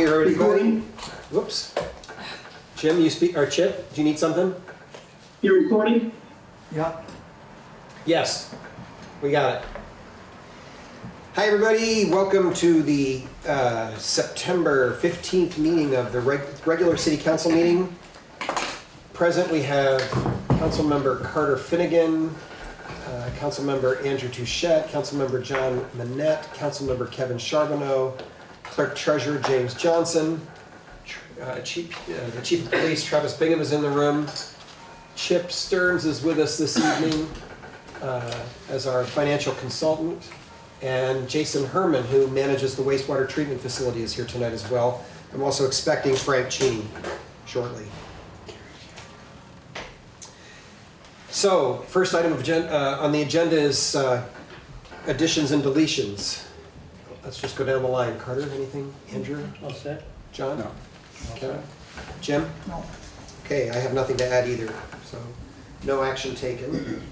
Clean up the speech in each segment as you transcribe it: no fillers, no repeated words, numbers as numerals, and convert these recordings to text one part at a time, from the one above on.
you ready to go? Recording? Whoops. Jim, you speak, or Chip, do you need something? You're recording? Yeah. Yes, we got it. Hi, everybody. Welcome to the September 15th meeting of the regular City Council meeting. Present, we have Councilmember Carter Finnegan, Councilmember Andrew Touchette, Councilmember John Manette, Councilmember Kevin Charbonneau, Clerk Treasurer James Johnson, the Chief of Police Travis Bingham is in the room. Chip Stearns is with us this evening as our financial consultant. And Jason Herman, who manages the wastewater treatment facility, is here tonight as well. I'm also expecting Frank Cheney shortly. So, first item on the agenda is additions and deletions. Let's just go down the line. Carter, anything? Andrew? All set? John? No. Kevin? Jim? No. Okay, I have nothing to add either, so no action taken.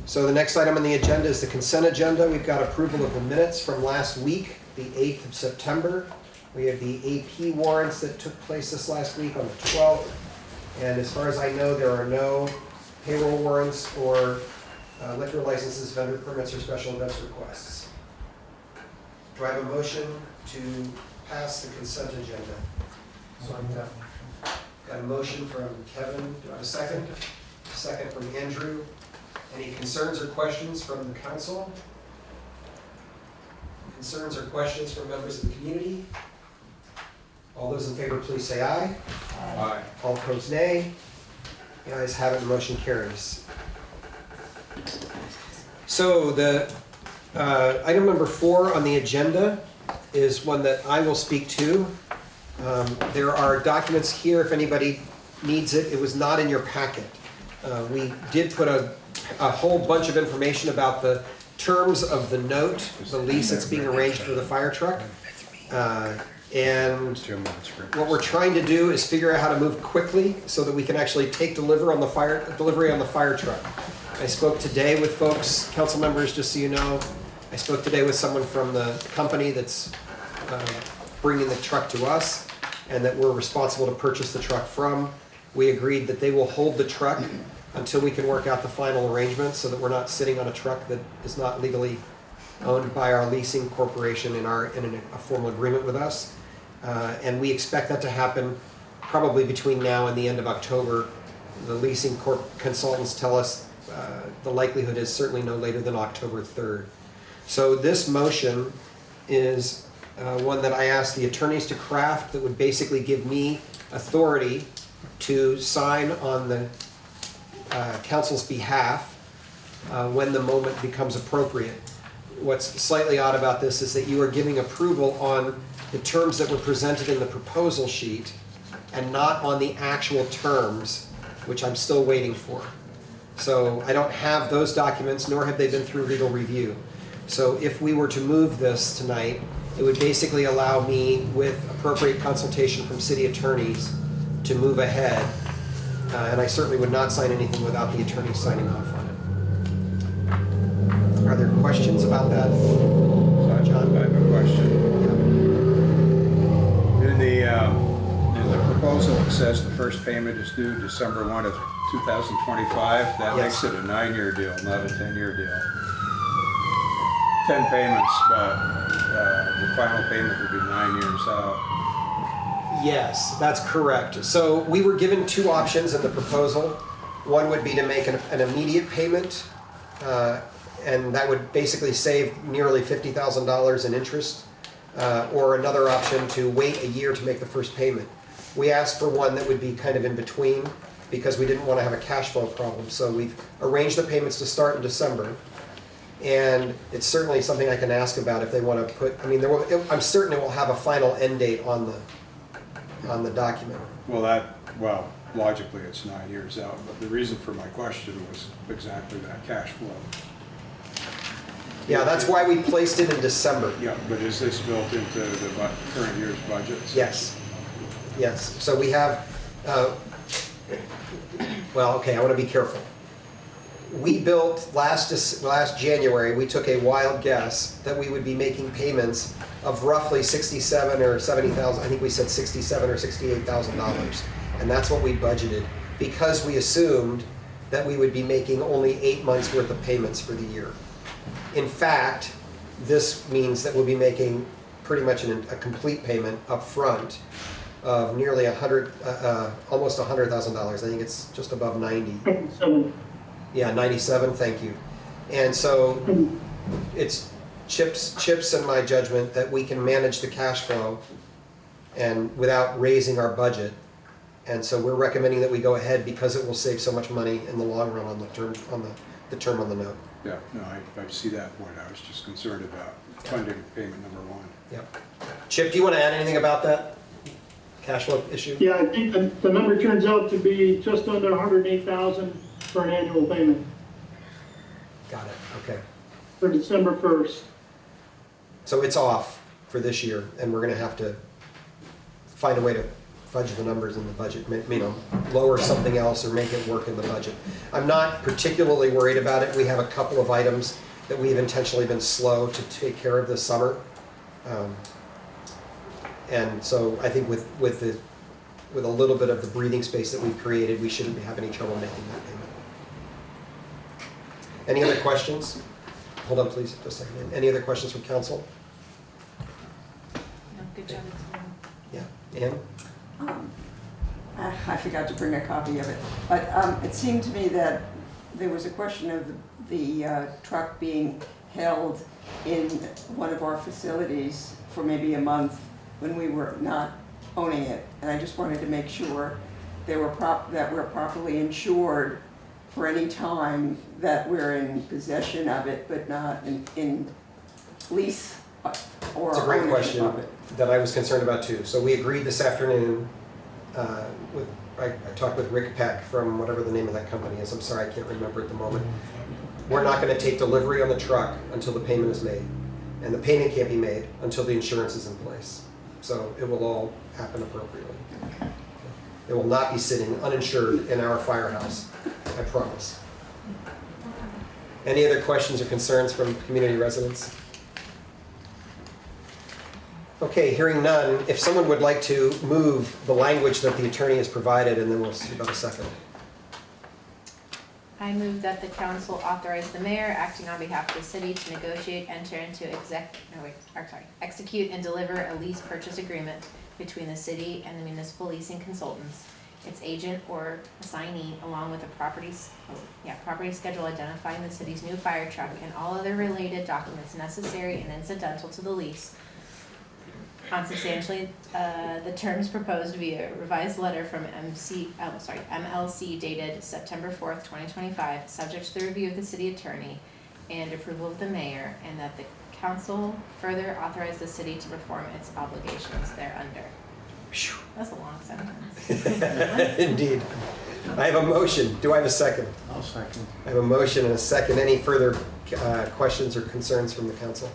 So the next item on the agenda is the consent agenda. We've got approval of the minutes from last week, the 8th of September. We have the AP warrants that took place this last week on the 12th. And as far as I know, there are no payroll warrants or liquor licenses, vendor permits, or special events requests. Do I have a motion to pass the consent agenda? Got a motion from Kevin. Do I have a second? A second from Andrew. Any concerns or questions from the council? Concerns or questions from members of the community? All those in favor, please say aye. Aye. All opposed, nay. The ayes have it, the motion carries. So the item number 4 on the agenda is one that I will speak to. There are documents here if anybody needs it. It was not in your packet. We did put a whole bunch of information about the terms of the note, the lease that's being arranged for the fire truck. And what we're trying to do is figure out how to move quickly so that we can actually take delivery on the fire truck. I spoke today with folks, council members, just so you know. I spoke today with someone from the company that's bringing the truck to us and that we're responsible to purchase the truck from. We agreed that they will hold the truck until we can work out the final arrangements so that we're not sitting on a truck that is not legally owned by our leasing corporation in a formal agreement with us. And we expect that to happen probably between now and the end of October. The leasing consultants tell us the likelihood is certainly no later than October 3rd. So this motion is one that I asked the attorneys to craft that would basically give me authority to sign on the council's behalf when the moment becomes appropriate. What's slightly odd about this is that you are giving approval on the terms that were presented in the proposal sheet and not on the actual terms, which I'm still waiting for. So I don't have those documents, nor have they been through legal review. So if we were to move this tonight, it would basically allow me, with appropriate consultation from city attorneys, to move ahead. And I certainly would not sign anything without the attorney signing off on it. Are there questions about that? John? I have a question. In the proposal, it says the first payment is due December 1 of 2025. That Yes. makes it a 9-year deal, not a 10-year deal. 10 payments, but the final payment would be 9 years out. Yes, that's correct. So we were given 2 options in the proposal. One would be to make an immediate payment, and that would basically save nearly $50,000 in interest, or another option to wait a year to make the first payment. We asked for one that would be kind of in between because we didn't want to have a cash flow problem. So we've arranged the payments to start in December. And it's certainly something I can ask about if they want to put, I mean, I'm certain it will have a final end date on the document. Well, logically it's 9 years out, but the reason for my question was exactly that, cash flow. Yeah, that's why we placed it in December. Yeah, but is this built into the current year's budgets? Yes. Yes. So we have, well, okay, I want to be careful. we built last January, we took a wild guess that we would be making payments of roughly 67 or 70,000. I think we said 67 or 68,000 dollars, and that's what we budgeted because we assumed that we would be making only 8 months worth of payments for the year. In fact, this means that we'll be making pretty much a complete payment up front of nearly almost $100,000. I think it's just above 90. So, Yeah, 97, thank you. And so it's Chip's and my judgment that we can manage the cash flow and without raising our budget. And so we're recommending that we go ahead because it will save so much money in the long run on the term on the note. Yeah, no, I see that point. I was just concerned about funding payment number one. Yep. Chip, do you want to add anything about that cash flow issue? yeah, I think the number turns out to be just under 108,000 for an annual payment Got it, okay. for December 1st. So it's off for this year, and we're gonna have to find a way to fudge the numbers in the budget, lower something else or make it work in the budget. I'm not particularly worried about it. We have a couple of items that we've intentionally been slow to take care of this summer. And so I think with a little bit of the breathing space that we've created, we shouldn't have any trouble making that payment. Any other questions? Hold on, please, just a second. Any other questions from council? No, good job. Yeah, Ann? I forgot to bring a copy of it, but it seemed to me that there was a question of the truck being held in one of our facilities for maybe a month when we were not owning it, and I just wanted to make sure that we're properly insured for any time that we're in possession of it, but not in lease or It's a great ownership question of it. that I was concerned about too. So we agreed this afternoon, I talked with Rick Peck from whatever the name of that company is. I'm sorry, I can't remember at the moment. We're not gonna take delivery on the truck until the payment is made. And the payment can't be made until the insurance is in place. So it will all happen appropriately. It will not be sitting uninsured in our firehouse, I promise. Any other questions or concerns from community residents? Okay, hearing none, if someone would like to move the language that the attorney has provided, and then we'll see about a second. I move that the council authorize the mayor acting on behalf of the city to negotiate, enter into execute and deliver a lease purchase agreement between the city and the municipal leasing consultants, its agent or assignee, along with a property schedule identifying the city's new fire truck and all other related documents necessary and incidental to the lease on substantially the terms proposed via revised letter from MLC dated September 4th, 2025, subject to the review of the city attorney and approval of the mayor, and that the council further authorize the city to perform its obligations thereunder. That's a long sentence. Indeed. I have a motion. Do I have a second? I'll second. I have a motion and a second. Any further questions or concerns from the council?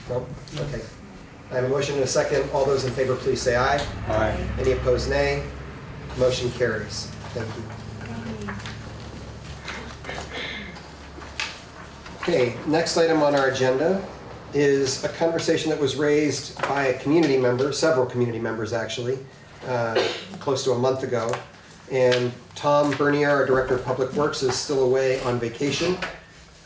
No? Okay. I have a motion and a second. All those in favor, please say aye. Aye. Any opposed, nay. Motion carries. Thank you. Okay, next item on our agenda is a conversation that was raised by a community member, several community members actually, close to a month ago. And Tom Bernier, our Director of Public Works, is still away on vacation.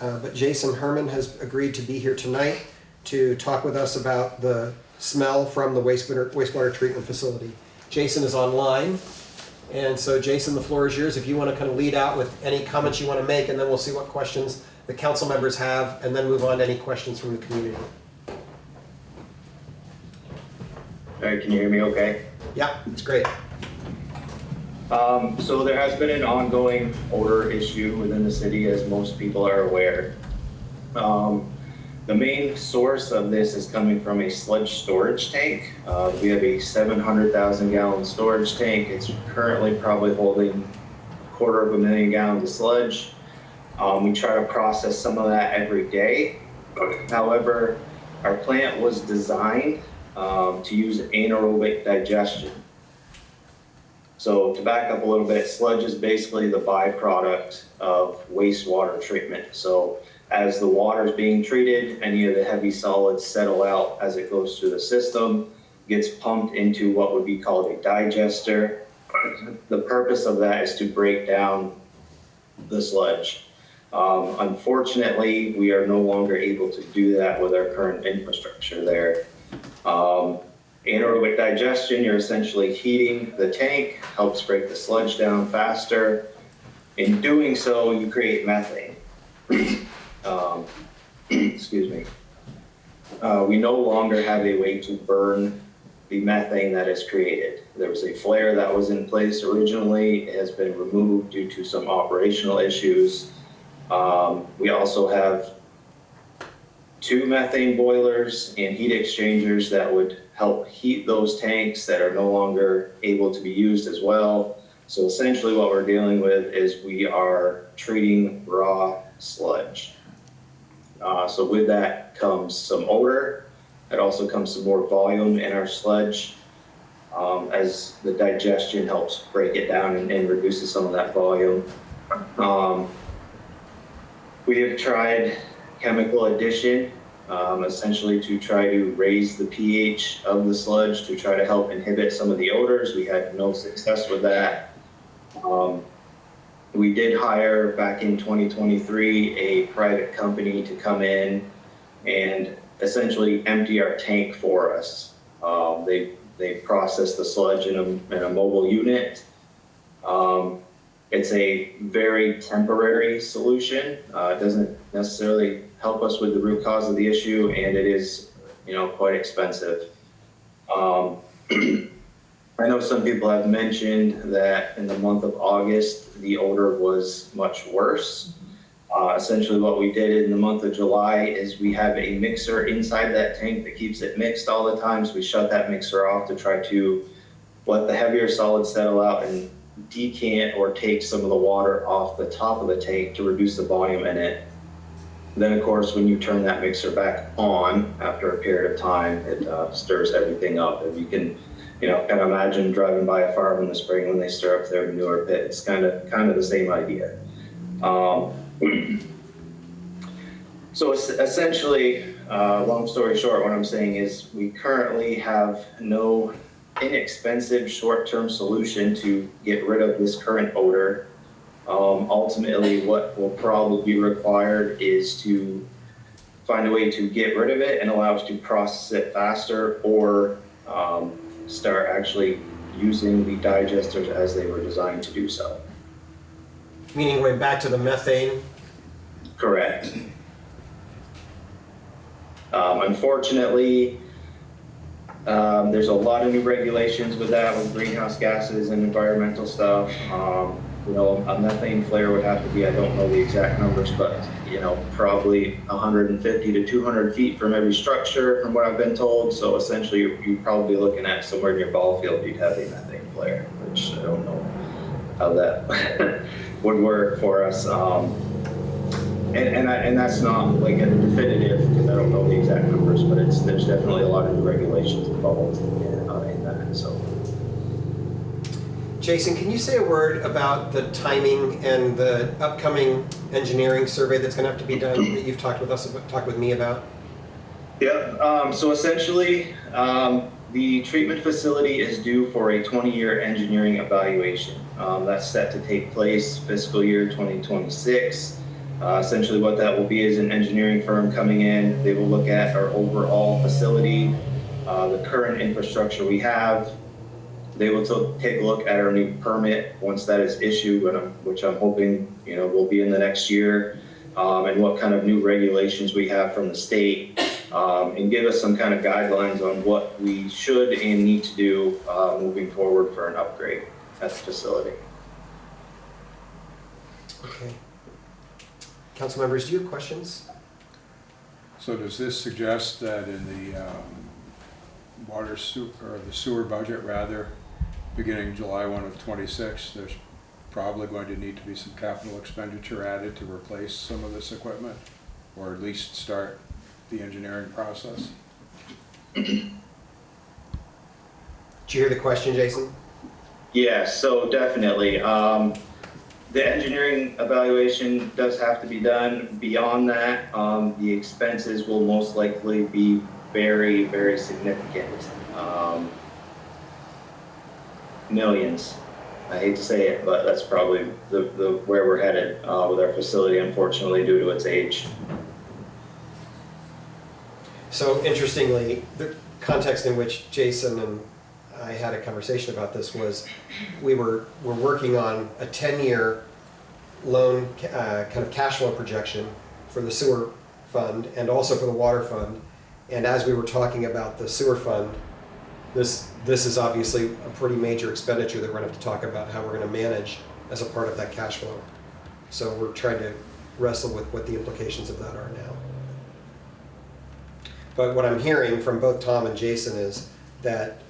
But Jason Herman has agreed to be here tonight to talk with us about the smell from the wastewater treatment facility. Jason is online. And so Jason, the floor is yours if you want to kind of lead out with any comments you want to make, and then we'll see what questions the council members have, and then move on to any questions from the community. All right, can you hear me okay? Yeah, it's great. So there has been an ongoing odor issue within the city, as most people are aware. The main source of this is coming from a sludge storage tank. We have a 700,000 gallon storage tank. It's currently probably holding 250,000 gallons of sludge. We try to process some of that every day. However, our plant was designed to use anaerobic digestion. So to back up a little bit, sludge is basically the byproduct of wastewater treatment. So as the water is being treated, any of the heavy solids settle out as it goes through the system, gets pumped into what would be called a digester. The purpose of that is to break down the sludge. Unfortunately, we are no longer able to do that with our current infrastructure there. Anaerobic digestion, you're essentially heating the tank, helps break the sludge down faster. In doing so, you create methane. Excuse me. We no longer have a way to burn the methane that is created. There was a flare that was in place originally. It has been removed due to some operational issues. We also have 2 methane boilers and heat exchangers that would help heat those tanks that are no longer able to be used as well. So essentially what we're dealing with is we are treating raw sludge. So with that comes some odor. It also comes some more volume in our sludge as the digestion helps break it down and reduces some of that volume. We have tried chemical addition, essentially to try to raise the pH of the sludge to try to help inhibit some of the odors. We had no success with that. We did hire back in 2023 a private company to come in and essentially empty our tank for us. They process the sludge in a mobile unit. It's a very temporary solution. It doesn't necessarily help us with the root cause of the issue, and it is, quite expensive. I know some people have mentioned that in the month of August, the odor was much worse. Essentially what we did in the month of July is we have a mixer inside that tank that keeps it mixed all the time. So we shut that mixer off to try to let the heavier solids settle out and decant or take some of the water off the top of the tank to reduce the volume in it. Then of course, when you turn that mixer back on after a period of time, it stirs everything up. And you can, kind of imagine driving by a farm in the spring when they stir up their manure pit. It's kind of the same idea. So essentially, long story short, what I'm saying is we currently have no inexpensive short-term solution to get rid of this current odor. Ultimately, what will probably be required is to find a way to get rid of it and allow us to process it faster, or start actually using the digesters as they were designed to do so. Meaning going back to the methane. Correct. Unfortunately, there's a lot of new regulations with that, with greenhouse gases and environmental stuff. A methane flare would have to be, I don't know the exact numbers, but probably 150 to 200 feet from every structure, from what I've been told. So essentially, you're probably looking at somewhere in your ball field, you'd have a methane flare, which I don't know how that would work for us. And that's not like a definitive, because I don't know the exact numbers, but there's definitely a lot of regulations involved in that. So, Jason, can you say a word about the timing and the upcoming engineering survey that's going to have to be done that you've talked with me about? Yeah. So essentially, the treatment facility is due for a 20-year engineering evaluation. That's set to take place fiscal year 2026. Essentially what that will be is an engineering firm coming in. They will look at our overall facility, the current infrastructure we have. They will take a look at our new permit once that is issued, which I'm hoping will be in the next year, and what kind of new regulations we have from the state, and give us some kind of guidelines on what we should and need to do moving forward for an upgrade at the facility. Okay. Council members, do you have questions? So does this suggest that in the the sewer budget rather, beginning July 1 of 26, there's probably going to need to be some capital expenditure added to replace some of this equipment, or at least start the engineering process? Did you hear the question, Jason? Yeah, so definitely. The engineering evaluation does have to be done. Beyond that, the expenses will most likely be very, very significant. Millions. I hate to say it, but that's probably the where we're headed with our facility, unfortunately, due to its age. So interestingly, the context in which Jason and I had a conversation about this was we're working on a 10-year loan kind of cash flow projection for the sewer fund and also for the water fund. And as we were talking about the sewer fund, this is obviously a pretty major expenditure that we're going to have to talk about how we're going to manage as a part of that cash flow. So we're trying to wrestle with what the implications of that are now. But what I'm hearing from both Tom and Jason is that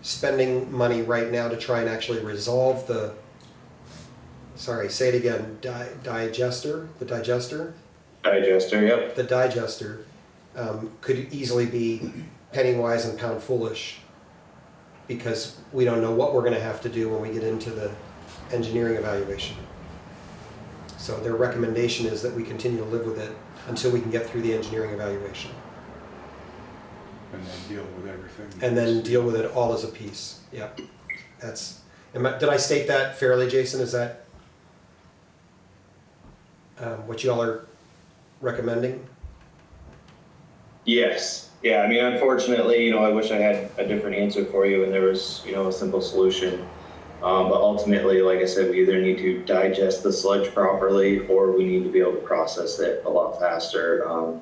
spending money right now to try and actually resolve the, sorry, say it again, digester, Yep. the digester could easily be penny wise and pound foolish, because we don't know what we're going to have to do when we get into the engineering evaluation. So their recommendation is that we continue to live with it until we can get through the engineering evaluation. And then deal with everything. And then deal with it all as a piece. Yeah, that's. Did I state that fairly, Jason? Is that what y'all are recommending? Yes. Yeah. I mean, unfortunately, I wish I had a different answer for you, and there was, a simple solution. But ultimately, like I said, we either need to digest the sludge properly, or we need to be able to process it a lot faster.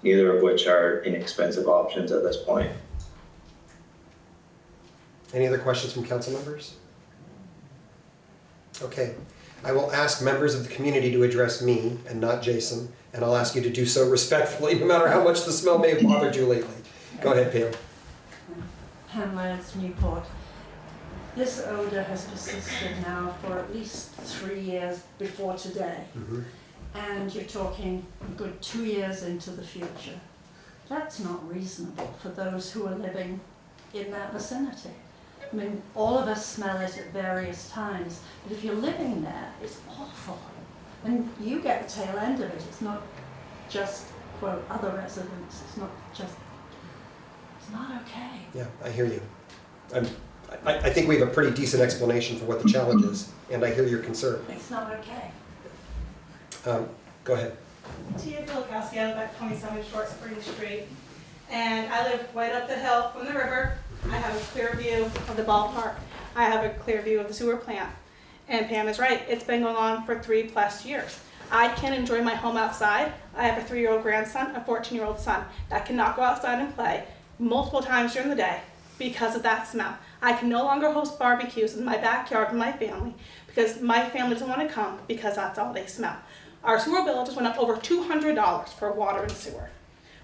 Neither of which are inexpensive options at this point. Any other questions from council members? Okay, I will ask members of the community to address me and not Jason, and I'll ask you to do so respectfully, no matter how much the smell may have bothered you lately. Go ahead, Pam. Pamela, it's Newport. This odor has persisted now for at least 3 years before today. Mm-hmm. And you're talking a good 2 years into the future. That's not reasonable for those who are living in that vicinity. I mean, all of us smell it at various times, but if you're living there, it's awful. And you get the tail end of it. It's not just, quote, other residents. It's not just, it's not okay. Yeah, I hear you. I think we have a pretty decent explanation for what the challenge is, and I hear your concern. It's not okay. Go ahead. Tia Bilkowski, I live at 27 Short Spring Street, and I live right up the hill from the river. I have a clear view of the ballpark. I have a clear view of the sewer plant. And Pam is right, it's been going on for 3+ years. I can enjoy my home outside. I have a 3-year-old grandson, a 14-year-old son that cannot go outside and play multiple times during the day because of that smell. I can no longer host barbecues in my backyard with my family because my family doesn't want to come because that's all they smell. Our sewer bill just went up over $200 for water and sewer.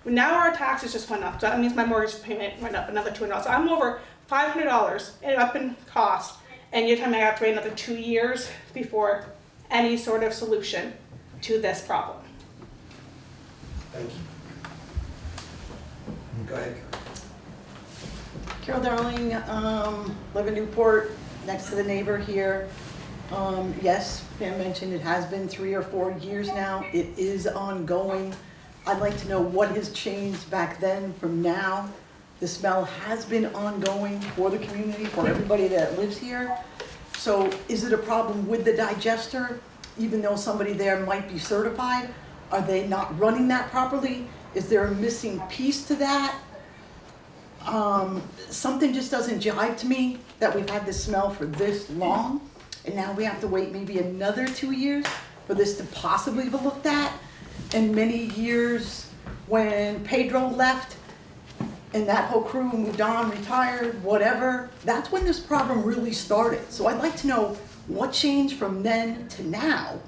Now our taxes just went up, so that means my mortgage payment went up another $200. So I'm over $500 up in cost, and you're telling me I have to wait another 2 years before any sort of solution to this problem. Thank you. Go ahead. Carol Darling, live in Newport, next to the neighbor here. Yes, Pam mentioned it has been 3 or 4 years now. It is ongoing. I'd like to know what has changed back then from now. The smell has been ongoing for the community, for everybody that lives here. So is it a problem with the digester? Even though somebody there might be certified, are they not running that properly? Is there a missing piece to that? Something just doesn't jive to me that we've had this smell for this long, and now we have to wait maybe another 2 years for this to possibly be looked at. And many years when Pedro left and that whole crew moved on, retired, whatever, that's when this problem really started. So I'd like to know what changed from then to now.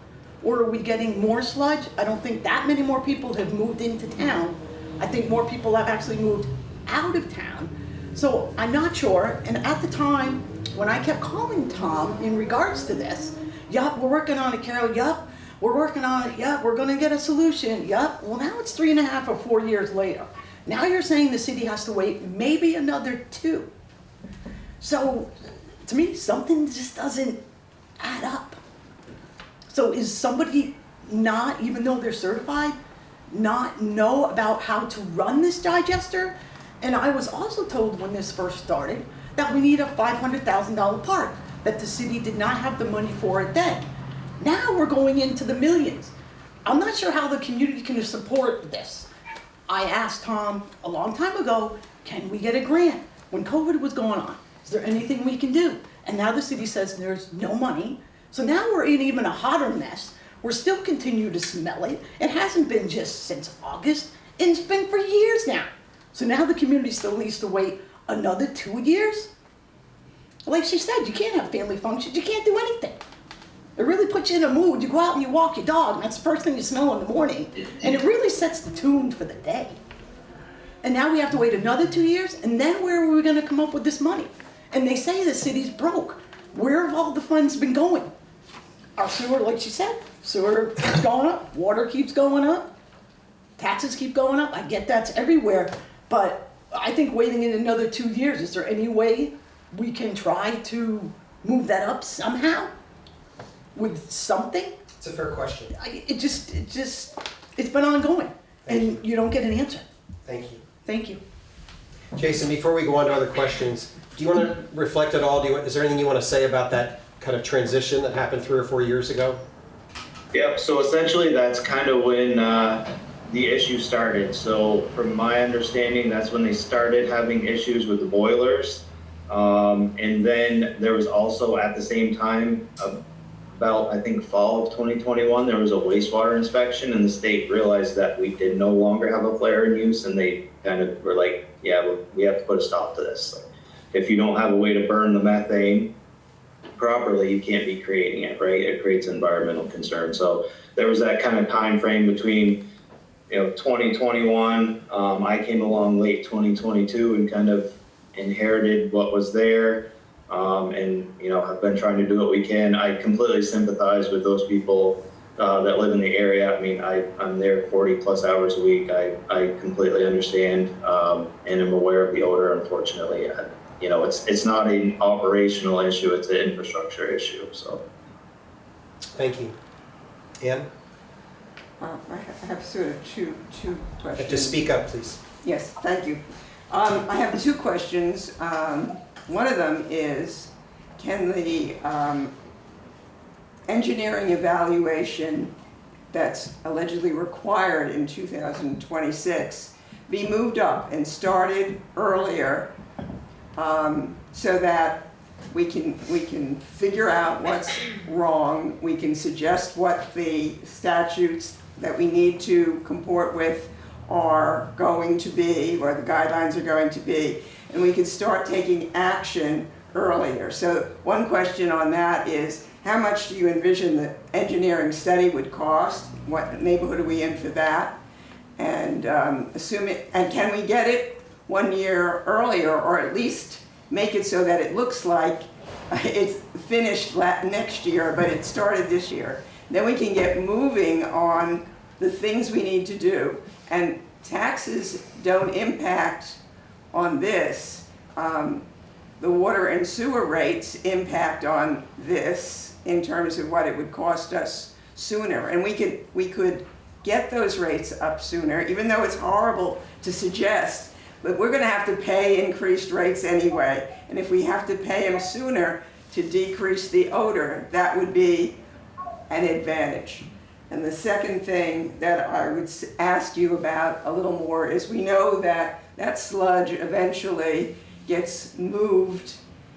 Or are we getting more sludge? I don't think that many more people have moved into town. I think more people have actually moved out of town. So I'm not sure, and at the time, when I kept calling Tom in regards to this, yup, we're working on it, Carol, yup, we're working on it, yup, we're gonna get a solution, yup. Well, now it's 3.5 or 4 years later. Now you're saying the city has to wait maybe another 2. So to me, something just doesn't add up. So is somebody not, even though they're certified, not know about how to run this digester? And I was also told when this first started that we need a $500,000 part, that the city did not have the money for it then. Now we're going into the millions. I'm not sure how the community can support this. I asked Tom a long time ago, can we get a grant? When COVID was going on, is there anything we can do? And now the city says there's no money. So now we're in even a hotter mess. We're still continue to smell it. It hasn't been just since August, and it's been for years now. So now the community still needs to wait another 2 years? Like she said, you can't have family functions, you can't do anything. It really puts you in a mood. You go out and you walk your dog, and that's the first thing you smell in the morning. And it really sets the tune for the day. And now we have to wait another 2 years, and then where are we gonna come up with this money? And they say the city's broke. Where have all the funds been going? Our sewer, like she said, sewer keeps going up, water keeps going up, taxes keep going up. I get that's everywhere, but I think waiting in another 2 years, is there any way we can try to move that up somehow? With something? It's a fair question. It's been ongoing, and you don't get an answer. Thank you. Thank you. Jason, before we go on to other questions, do you want to reflect at all? Is there anything you want to say about that kind of transition that happened 3 or 4 years ago? Yep, so essentially that's kind of when the issue started. So from my understanding, that's when they started having issues with the boilers. And then there was also at the same time, about I think fall of 2021, there was a wastewater inspection, and the state realized that we did no longer have a flare in use, and they kind of were like, yeah, we have to put a stop to this. Like, if you don't have a way to burn the methane properly, you can't be creating it, right? It creates environmental concern. So there was that kind of time frame between 2021, I came along late 2022 and kind of inherited what was there. And have been trying to do what we can. I completely sympathize with those people that live in the area. I mean, I'm there 40 plus hours a week. I completely understand and am aware of the odor. Unfortunately, it's not an operational issue; it's an infrastructure issue. So, Thank you. Ann? I have sort of two questions. Just speak up, please. Yes, thank you. I have two questions. One of them is, can the engineering evaluation that's allegedly required in 2026 be moved up and started earlier so that we can figure out what's wrong, we can suggest what the statutes that we need to comport with are going to be, or the guidelines are going to be, and we can start taking action earlier. So one question on that is, how much do you envision the engineering study would cost? What neighborhood are we in for that? And and can we get it 1 year earlier, or at least make it so that it looks like it's finished next year, but it started this year? Then we can get moving on the things we need to do. And taxes don't impact on this. The water and sewer rates impact on this in terms of what it would cost us sooner. And we could get those rates up sooner, even though it's horrible to suggest, but we're gonna have to pay increased rates anyway. And if we have to pay them sooner to decrease the odor, that would be an advantage. And the second thing that I would ask you about a little more is, we know that that sludge eventually gets moved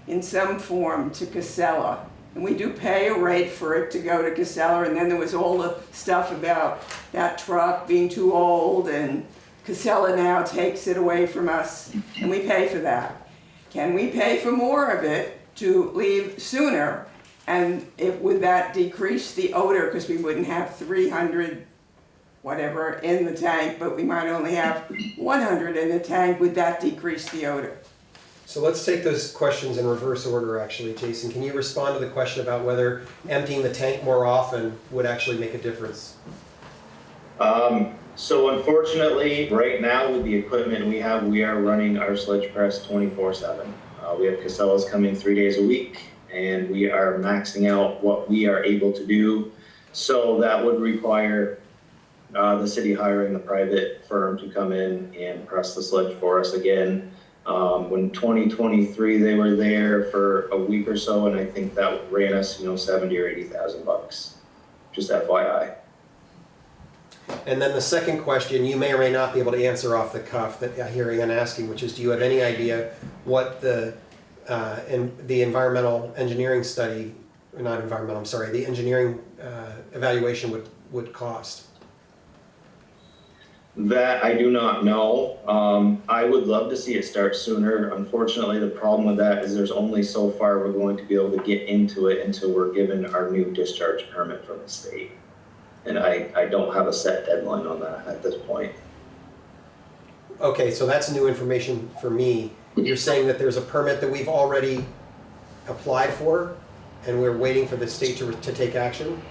in some form to Casella. And we do pay a rate for it to go to Casella, and then there was all the stuff about that truck being too old, and Casella now takes it away from us, and we pay for that. Can we pay for more of it to leave sooner? And would that decrease the odor, because we wouldn't have 300 whatever in the tank, but we might only have 100 in the tank? Would that decrease the odor? So let's take those questions in reverse order, actually. Jason, can you respond to the question about whether emptying the tank more often would actually make a difference? So unfortunately, right now with the equipment we have, we are running our sludge press 24/7. We have Casellas coming 3 days a week, and we are maxing out what we are able to do. So that would require the city hiring the private firm to come in and press the sludge for us again. When 2023, they were there for a week or so, and I think that ran us, 70 or 80,000 bucks. Just FYI. And then the second question, you may or may not be able to answer off the cuff that I'm hearing and asking, which is, do you have any idea what the environmental engineering study, or not environmental, I'm sorry, the engineering evaluation would cost? That I do not know. I would love to see it start sooner. Unfortunately, the problem with that is there's only so far we're going to be able to get into it until we're given our new discharge permit from the state. And I don't have a set deadline on that at this point. Okay, so that's new information for me. You're saying that there's a permit that we've already applied for, and we're waiting for the state to take action?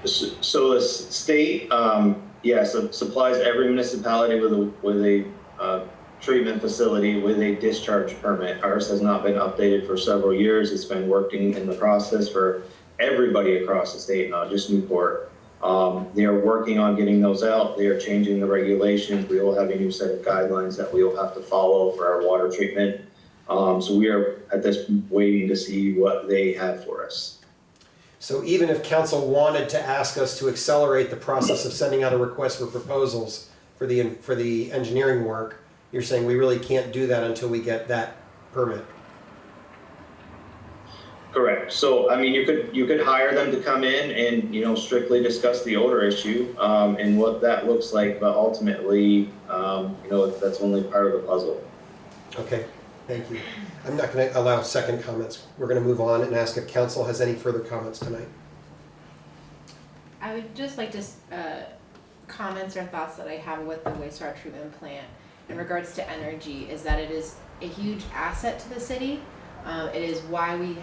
So the state, supplies every municipality with a treatment facility with a discharge permit. Ours has not been updated for several years. It's been working in the process for everybody across the state, not just Newport. They are working on getting those out. They are changing the regulations. We will have a new set of guidelines that we will have to follow for our water treatment. So we are at this waiting to see what they have for us. So even if council wanted to ask us to accelerate the process of sending out a request for proposals for the engineering work, you're saying we really can't do that until we get that permit? Correct. So, I mean, you could hire them to come in and, strictly discuss the odor issue, and what that looks like, but ultimately, that's only part of the puzzle. Okay, thank you. I'm not going to allow second comments. We're going to move on and ask if council has any further comments tonight. I would just like to, comments or thoughts that I have with the wastewater treatment plant in regards to energy is that it is a huge asset to the city. It is why we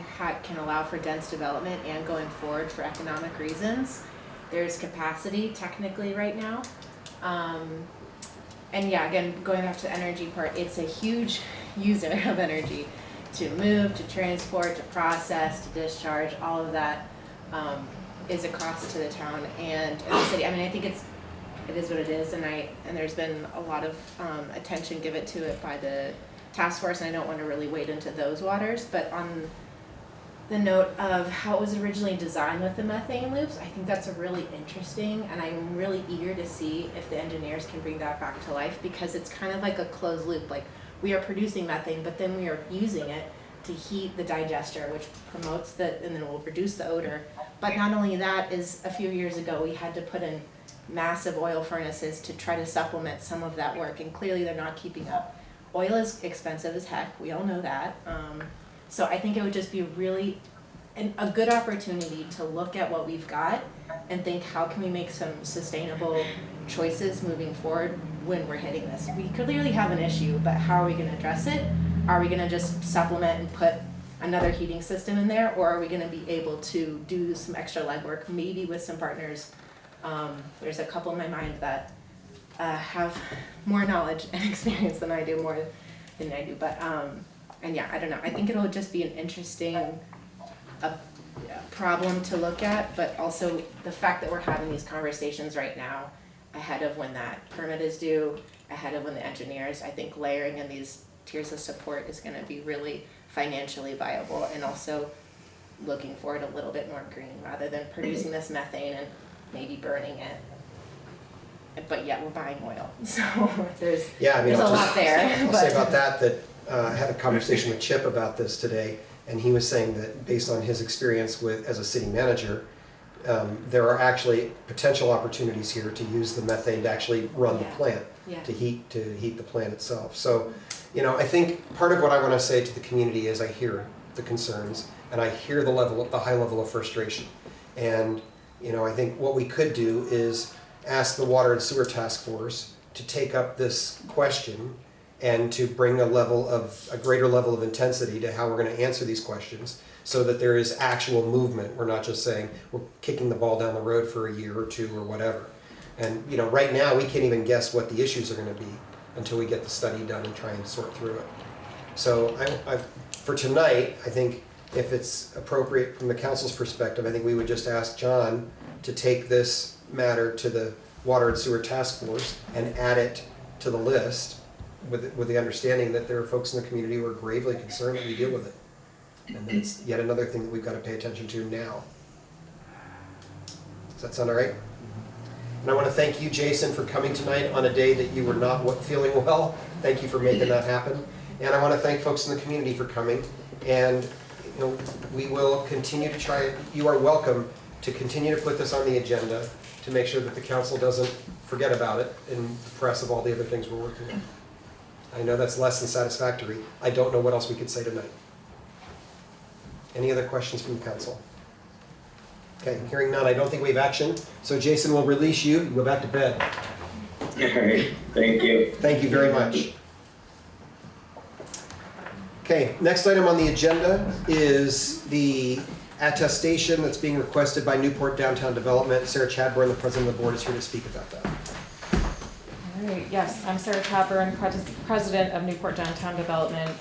can allow for dense development and going forward for economic reasons. There's capacity technically right now. And yeah, again, going back to the energy part, it's a huge user of energy to move, to transport, to process, to discharge. All of that is a cost to the town and the city. I mean, I think it is what it is, and there's been a lot of attention given to it by the task force, and I don't want to really wade into those waters, but on the note of how it was originally designed with the methane loops, I think that's a really interesting, and I'm really eager to see if the engineers can bring that back to life, because it's kind of like a closed loop. Like, we are producing methane, but then we are using it to heat the digester, which promotes and then will reduce the odor. But not only that, is a few years ago we had to put in massive oil furnaces to try to supplement some of that work, and clearly they're not keeping up. Oil is expensive as heck, we all know that. So I think it would just be really a good opportunity to look at what we've got and think, how can we make some sustainable choices moving forward when we're hitting this? We clearly have an issue, but how are we going to address it? Are we going to just supplement and put another heating system in there, or are we going to be able to do some extra legwork, maybe with some partners? There's a couple in my mind that have more knowledge and experience than I do, but and yeah, I don't know. I think it'll just be an interesting problem to look at, but also the fact that we're having these conversations right now, ahead of when that permit is due, ahead of when the engineers, I think layering in these tiers of support is going to be really financially viable, and also looking forward a little bit more green, rather than producing this methane and maybe burning it. But yet we're buying oil, so there's a lot there. I'll say about that I had a conversation with Chip about this today, and he was saying that based on his experience as a city manager, there are actually potential opportunities here to use the methane to actually run the plant, to heat the plant itself. So, I think part of what I want to say to the community is I hear the concerns and I hear the high level of frustration, and I think what we could do is ask the Water and Sewer Task Force to take up this question and to bring a greater level of intensity to how we're going to answer these questions, so that there is actual movement. We're not just saying we're kicking the ball down the road for a year or two or whatever. And right now we can't even guess what the issues are going to be until we get the study done and try and sort through it. So for tonight, I think if it's appropriate from the council's perspective, I think we would just ask John to take this matter to the Water and Sewer Task Force and add it to the list with the understanding that there are folks in the community who are gravely concerned that we deal with it. And it's yet another thing that we've got to pay attention to now. Does that sound all right? And I want to thank you, Jason, for coming tonight on a day that you were not feeling well. Thank you for making that happen. And I want to thank folks in the community for coming. And we will continue to try. You are welcome to continue to put this on the agenda to make sure that the council doesn't forget about it in the press of all the other things we're working on. I know that's less than satisfactory. I don't know what else we could say tonight. Any other questions from the council? Okay, hearing none, I don't think we have action. So Jason will release you. You go back to bed. All right, thank you. Thank you very much. Okay, next item on the agenda is the attestation that's being requested by Newport Downtown Development. Sarah Chadbourne, the president of the board, is here to speak about that. All right, yes, I'm Sarah Chadbourne, president of Newport Downtown Development.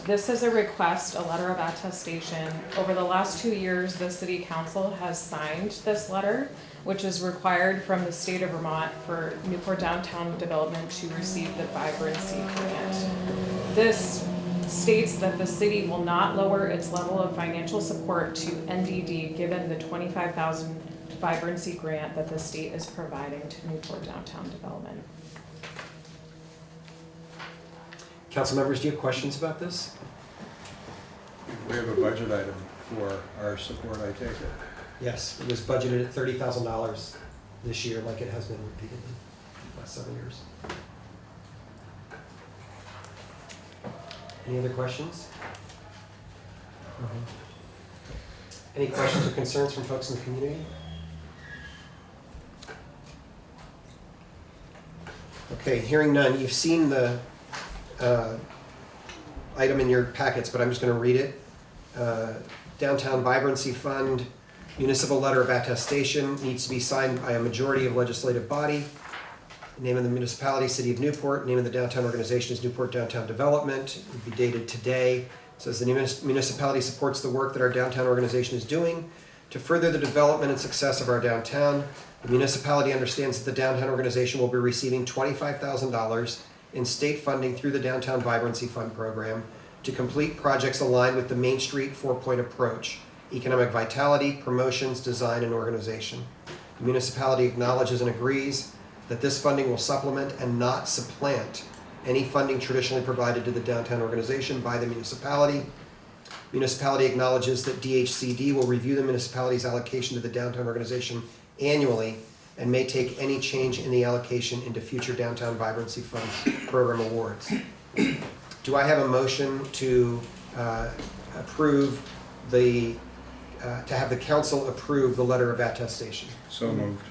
This is a request, a letter of attestation. Over the last 2 years, the city council has signed this letter, which is required from the state of Vermont for Newport Downtown Development to receive the vibrancy grant. This states that the city will not lower its level of financial support to NDD given the $25,000 vibrancy grant that the state is providing to Newport Downtown Development. Council members, do you have questions about this? We have a budget item for our support, I take it. Yes, it was budgeted at $30,000 this year, like it has been repeatedly the last 7 years. Any other questions? Any questions or concerns from folks in the community? Okay, hearing none. You've seen the item in your packets, but I'm just going to read it. Downtown Vibrancy Fund municipal letter of attestation needs to be signed by a majority of legislative body. Name of the municipality, City of Newport. Name of the downtown organization is Newport Downtown Development. It would be dated today. It says the municipality supports the work that our downtown organization is doing to further the development and success of our downtown. The municipality understands that the downtown organization will be receiving $25,000 in state funding through the Downtown Vibrancy Fund program to complete projects aligned with the Main Street 4-point approach: economic vitality, promotions, design, and organization. The municipality acknowledges and agrees that this funding will supplement and not supplant any funding traditionally provided to the downtown organization by the municipality. Municipality acknowledges that DHCD will review the municipality's allocation to the downtown organization annually and may take any change in the allocation into future Downtown Vibrancy Fund program awards. Do I have a motion to approve to have the council approve the letter of attestation? So moved.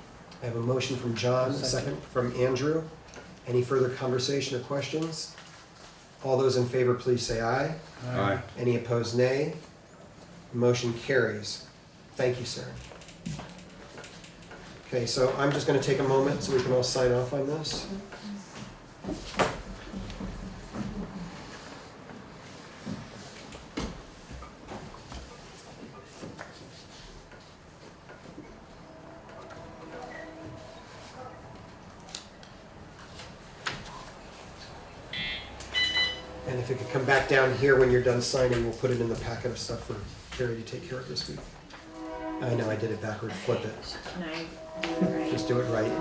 I have a motion from John, a second from Andrew. Any further conversation or questions? All those in favor, please say aye. Aye. Any opposed, nay. Motion carries. Thank you, Sarah. Okay, so I'm just going to take a moment so we can all sign off on this. And if it could come back down here when you're done signing, we'll put it in the packet of stuff for Carrie to take care of this week. I know I did it backward, flip it. Can I do it right? Just do it right.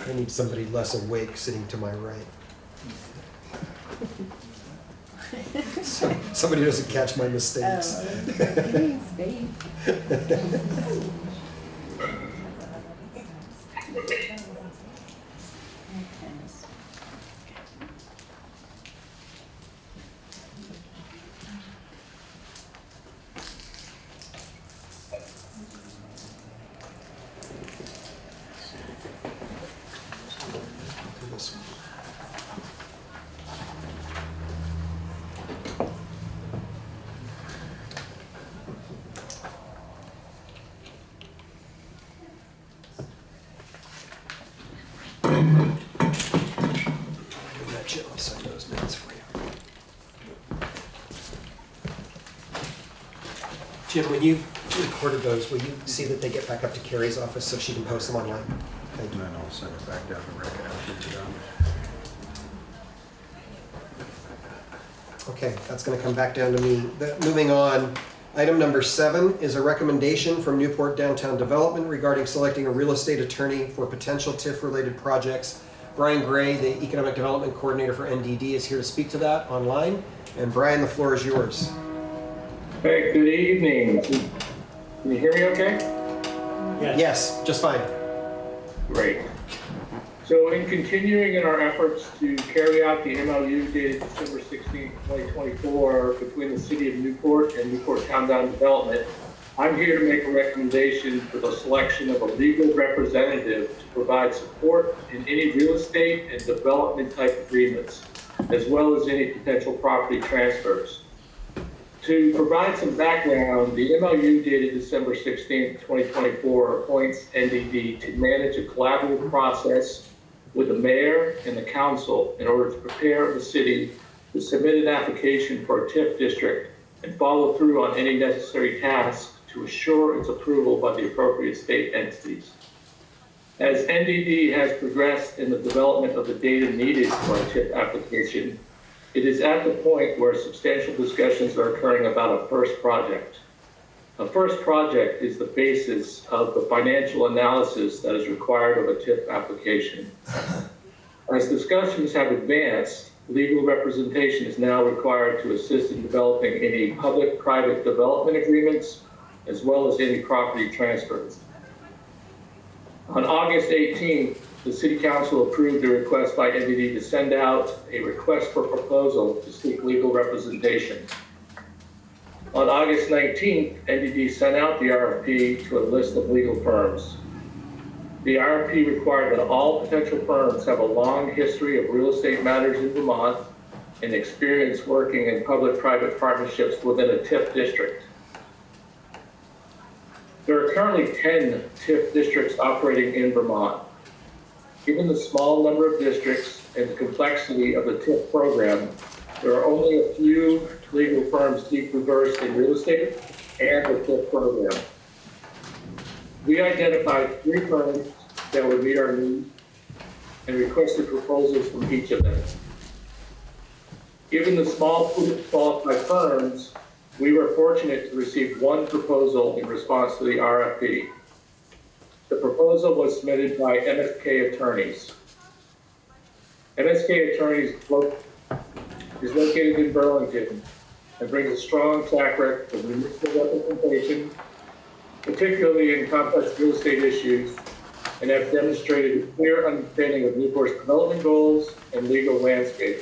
I need somebody less awake sitting to my right. Somebody who doesn't catch my mistakes. Jim, I'll sign those minutes for you. Jim, when you've recorded those, will you see that they get back up to Carrie's office so she can post them online? Thank And you. then I'll send it back down to Rick after you're done. Okay, that's gonna come back down to me. Moving on, item number 7 is a recommendation from Newport Downtown Development regarding selecting a real estate attorney for potential TIF-related projects. Brian Gray, the Economic Development Coordinator for NDD, is here to speak to that online. And Brian, the floor is yours. Hey, good evening. Can you hear me okay? Yes, just fine. Great. So in continuing in our efforts to carry out the MOU dated December 16, 2024 between the City of Newport and Newport Downtown Development, I'm here to make a recommendation for the selection of a legal representative to provide support in any real estate and development type agreements, as well as any potential property transfers. To provide some background, the MOU dated December 16, 2024 appoints NDD to manage a collaborative process with the mayor and the council in order to prepare the city to submit an application for a TIF district and follow through on any necessary tasks to assure its approval by the appropriate state entities. As NDD has progressed in the development of the data needed for a TIF application, it is at the point where substantial discussions are occurring about a first project. A first project is the basis of the financial analysis that is required of a TIF application. As discussions have advanced, legal representation is now required to assist in developing any public-private development agreements, as well as any property transfers. On August 18th, the City Council approved a request by NDD to send out a request for proposal to seek legal representation. On August 19th, NDD sent out the RFP to a list of legal firms. The RFP required that all potential firms have a long history of real estate matters in Vermont and experience working in public-private partnerships within a TIF district. There are currently 10 TIF districts operating in Vermont. Given the small number of districts and the complexity of the TIF program, there are only a few legal firms deeply versed in real estate and the TIF program. We identified 3 firms that would meet our needs and requested proposals from each of them. Given the small pool of qualified firms, we were fortunate to receive 1 proposal in response to the RFP. The proposal was submitted by MSK Attorneys. MSK Attorneys is located in Burlington and brings a strong track record of municipal representation, particularly in complex real estate issues, and have demonstrated a clear understanding of Newport's development goals and legal landscape.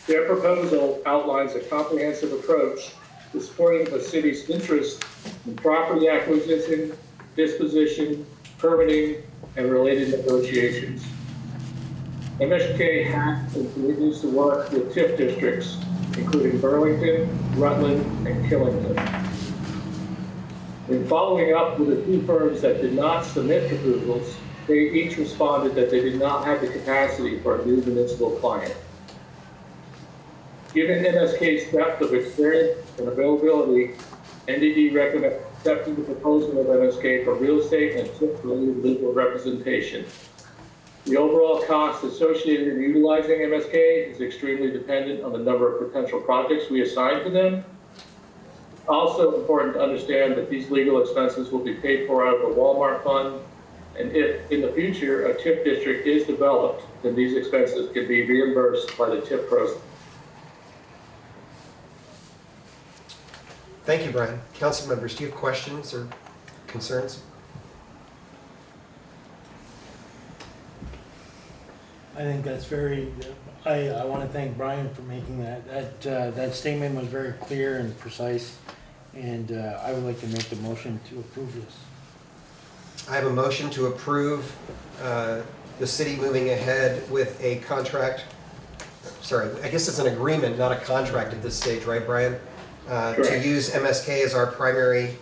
Their proposal outlines a comprehensive approach to supporting the city's interest in property acquisition, disposition, permitting, and related negotiations. MSK has and continues to work with TIF districts, including Burlington, Rutland, and Killington. In following up with the 2 firms that did not submit proposals, they each responded that they did not have the capacity for a new municipal client. Given MSK's depth of experience and availability, NDD recommends accepting the proposal of MSK for real estate and TIF-related legal representation. The overall cost associated in utilizing MSK is extremely dependent on the number of potential projects we assign to them. Also important to understand that these legal expenses will be paid for out of the Walmart fund, and if in the future a TIF district is developed, then these expenses can be reimbursed by the TIF proceeds. Thank you, Brian. Council members, do you have questions or concerns? I think that's very, I want to thank Brian for making that. That statement was very clear and precise, and I would like to make the motion to approve this. I have a motion to approve the city moving ahead with a contract. Sorry, I guess it's an agreement, not a contract at this stage, right, Brian? To use MSK as our primary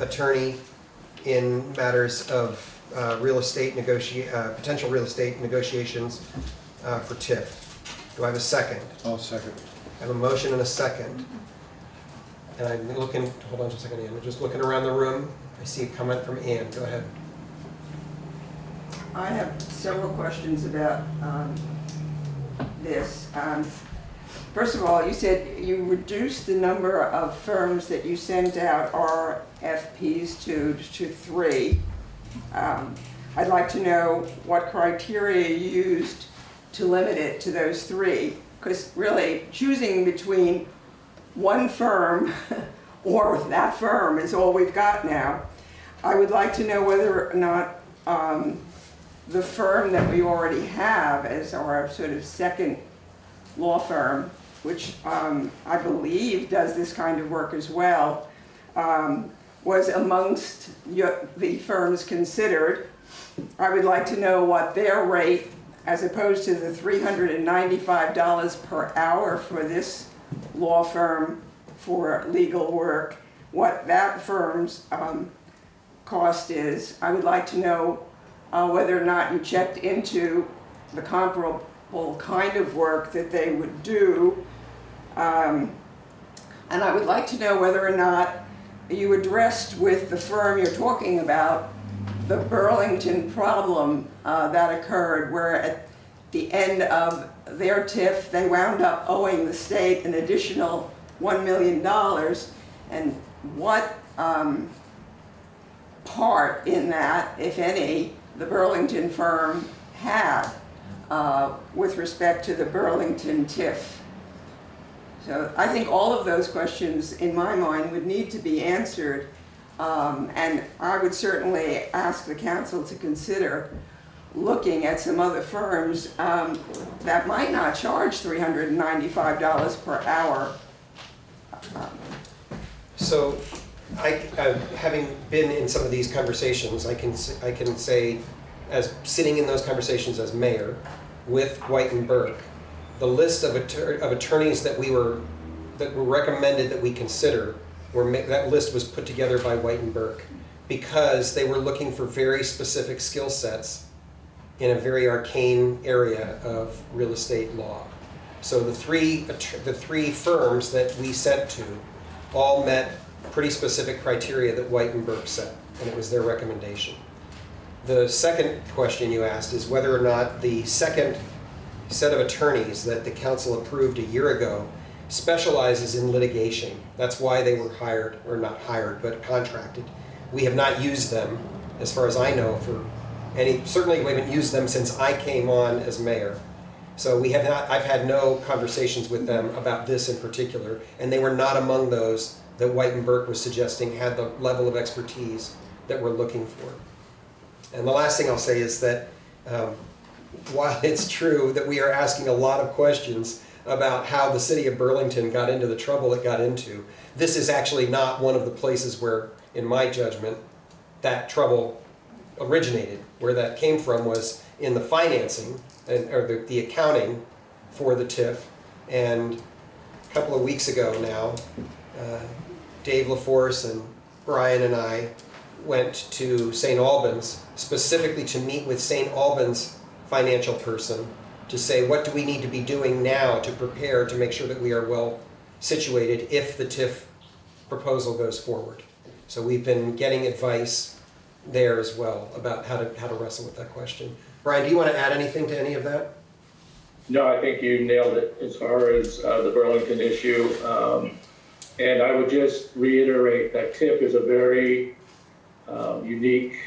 attorney in matters of real estate potential real estate negotiations for TIF. Do I have a second? I'll second. I have a motion and a second. And I'm looking, hold on just a second, Ann. I'm just looking around the room. I see a comment from Ann. Go ahead. I have several questions about this. First of all, you said you reduced the number of firms that you sent out RFPs to 3. I'd like to know what criteria you used to limit it to those 3, because really choosing between one firm or that firm is all we've got now. I would like to know whether or not the firm that we already have as our sort of second law firm, which I believe does this kind of work as well, was amongst the firms considered. I would like to know what their rate, as opposed to the $395 per hour for this law firm for legal work, what that firm's cost is. I would like to know whether or not you checked into the comparable kind of work that they would do. And I would like to know whether or not you addressed with the firm you're talking about the Burlington problem that occurred, where at the end of their TIF, they wound up owing the state an additional $1 million, and what part in that, if any, the Burlington firm had with respect to the Burlington TIF. So I think all of those questions, in my mind, would need to be answered, and I would certainly ask the council to consider looking at some other firms that might not charge $395 per hour. So, having been in some of these conversations, I can say, as sitting in those conversations as mayor with White and Burke, the list of attorneys that were recommended that we consider, that list was put together by White and Burke because they were looking for very specific skill sets in a very arcane area of real estate law. So the three firms that we sent to all met pretty specific criteria that White and Burke set, and it was their recommendation. The second question you asked is whether or not the second set of attorneys that the council approved a year ago specializes in litigation. That's why they were hired, or not hired, but contracted. We have not used them, as far as I know, for certainly we haven't used them since I came on as mayor. So I've had no conversations with them about this in particular, and they were not among those that White and Burke was suggesting had the level of expertise that we're looking for. And the last thing I'll say is that while it's true that we are asking a lot of questions about how the city of Burlington got into the trouble it got into, this is actually not one of the places where, in my judgment, that trouble originated. Where that came from was in the financing, or the accounting for the TIF. And a couple of weeks ago now, Dave LaForce and Brian and I went to St. Albans specifically to meet with St. Albans financial person to say, what do we need to be doing now to prepare to make sure that we are well situated if the TIF proposal goes forward. So we've been getting advice there as well about how to wrestle with that question. Brian, do you want to add anything to any of that? No, I think you nailed it as far as the Burlington issue. And I would just reiterate that TIF is a very unique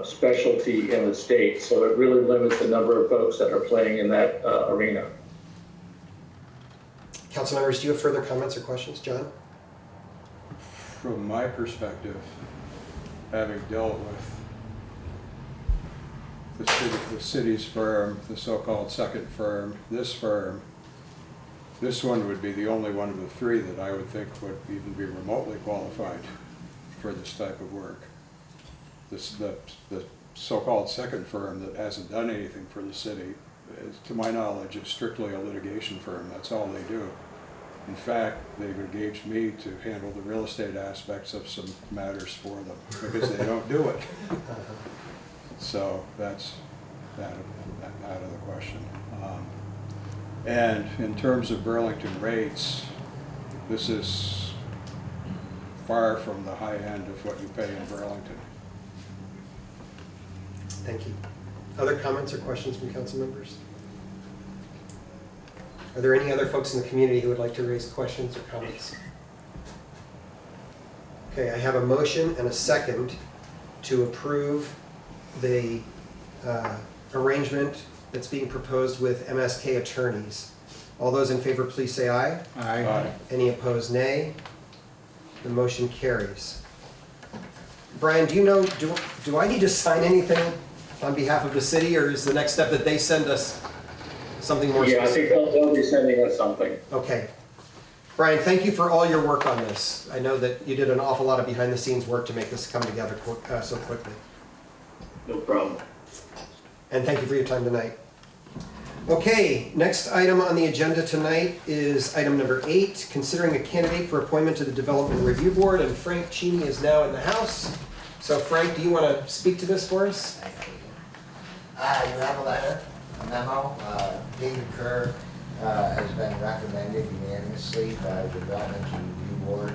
specialty in the state, so it really limits the number of folks that are playing in that arena. Council members, do you have further comments or questions? John? From my perspective, having dealt with the city's firm, the so-called second firm, this one would be the only one of the three that I would think would even be remotely qualified for this type of work. The so-called second firm that hasn't done anything for the city, to my knowledge, is strictly a litigation firm. That's all they do. In fact, they've engaged me to handle the real estate aspects of some matters for them because they don't do it. So that's that out of the question. And in terms of Burlington rates, this is far from the high end of what you pay in Burlington. Thank you. Other comments or questions from council members? Are there any other folks in the community who would like to raise questions or comments? Okay, I have a motion and a second to approve the arrangement that's being proposed with MSK attorneys. All those in favor, please say aye. Aye. Any opposed, nay. The motion carries. Brian, do you know, do I need to sign anything on behalf of the city, or is the next step that they send us something more Yeah, I specific? think they'll be sending us something. Okay. Brian, thank you for all your work on this. I know that you did an awful lot of behind-the-scenes work to make this come together so quickly. No problem. And thank you for your time tonight. Okay, next item on the agenda tonight is item number 8, considering a candidate for appointment to the Development Review Board, and Frank Cheney is now in the house. So Frank, do you want to speak to this for us? You have a letter, a memo. David Kerr has been recommended unanimously by the Development Review Board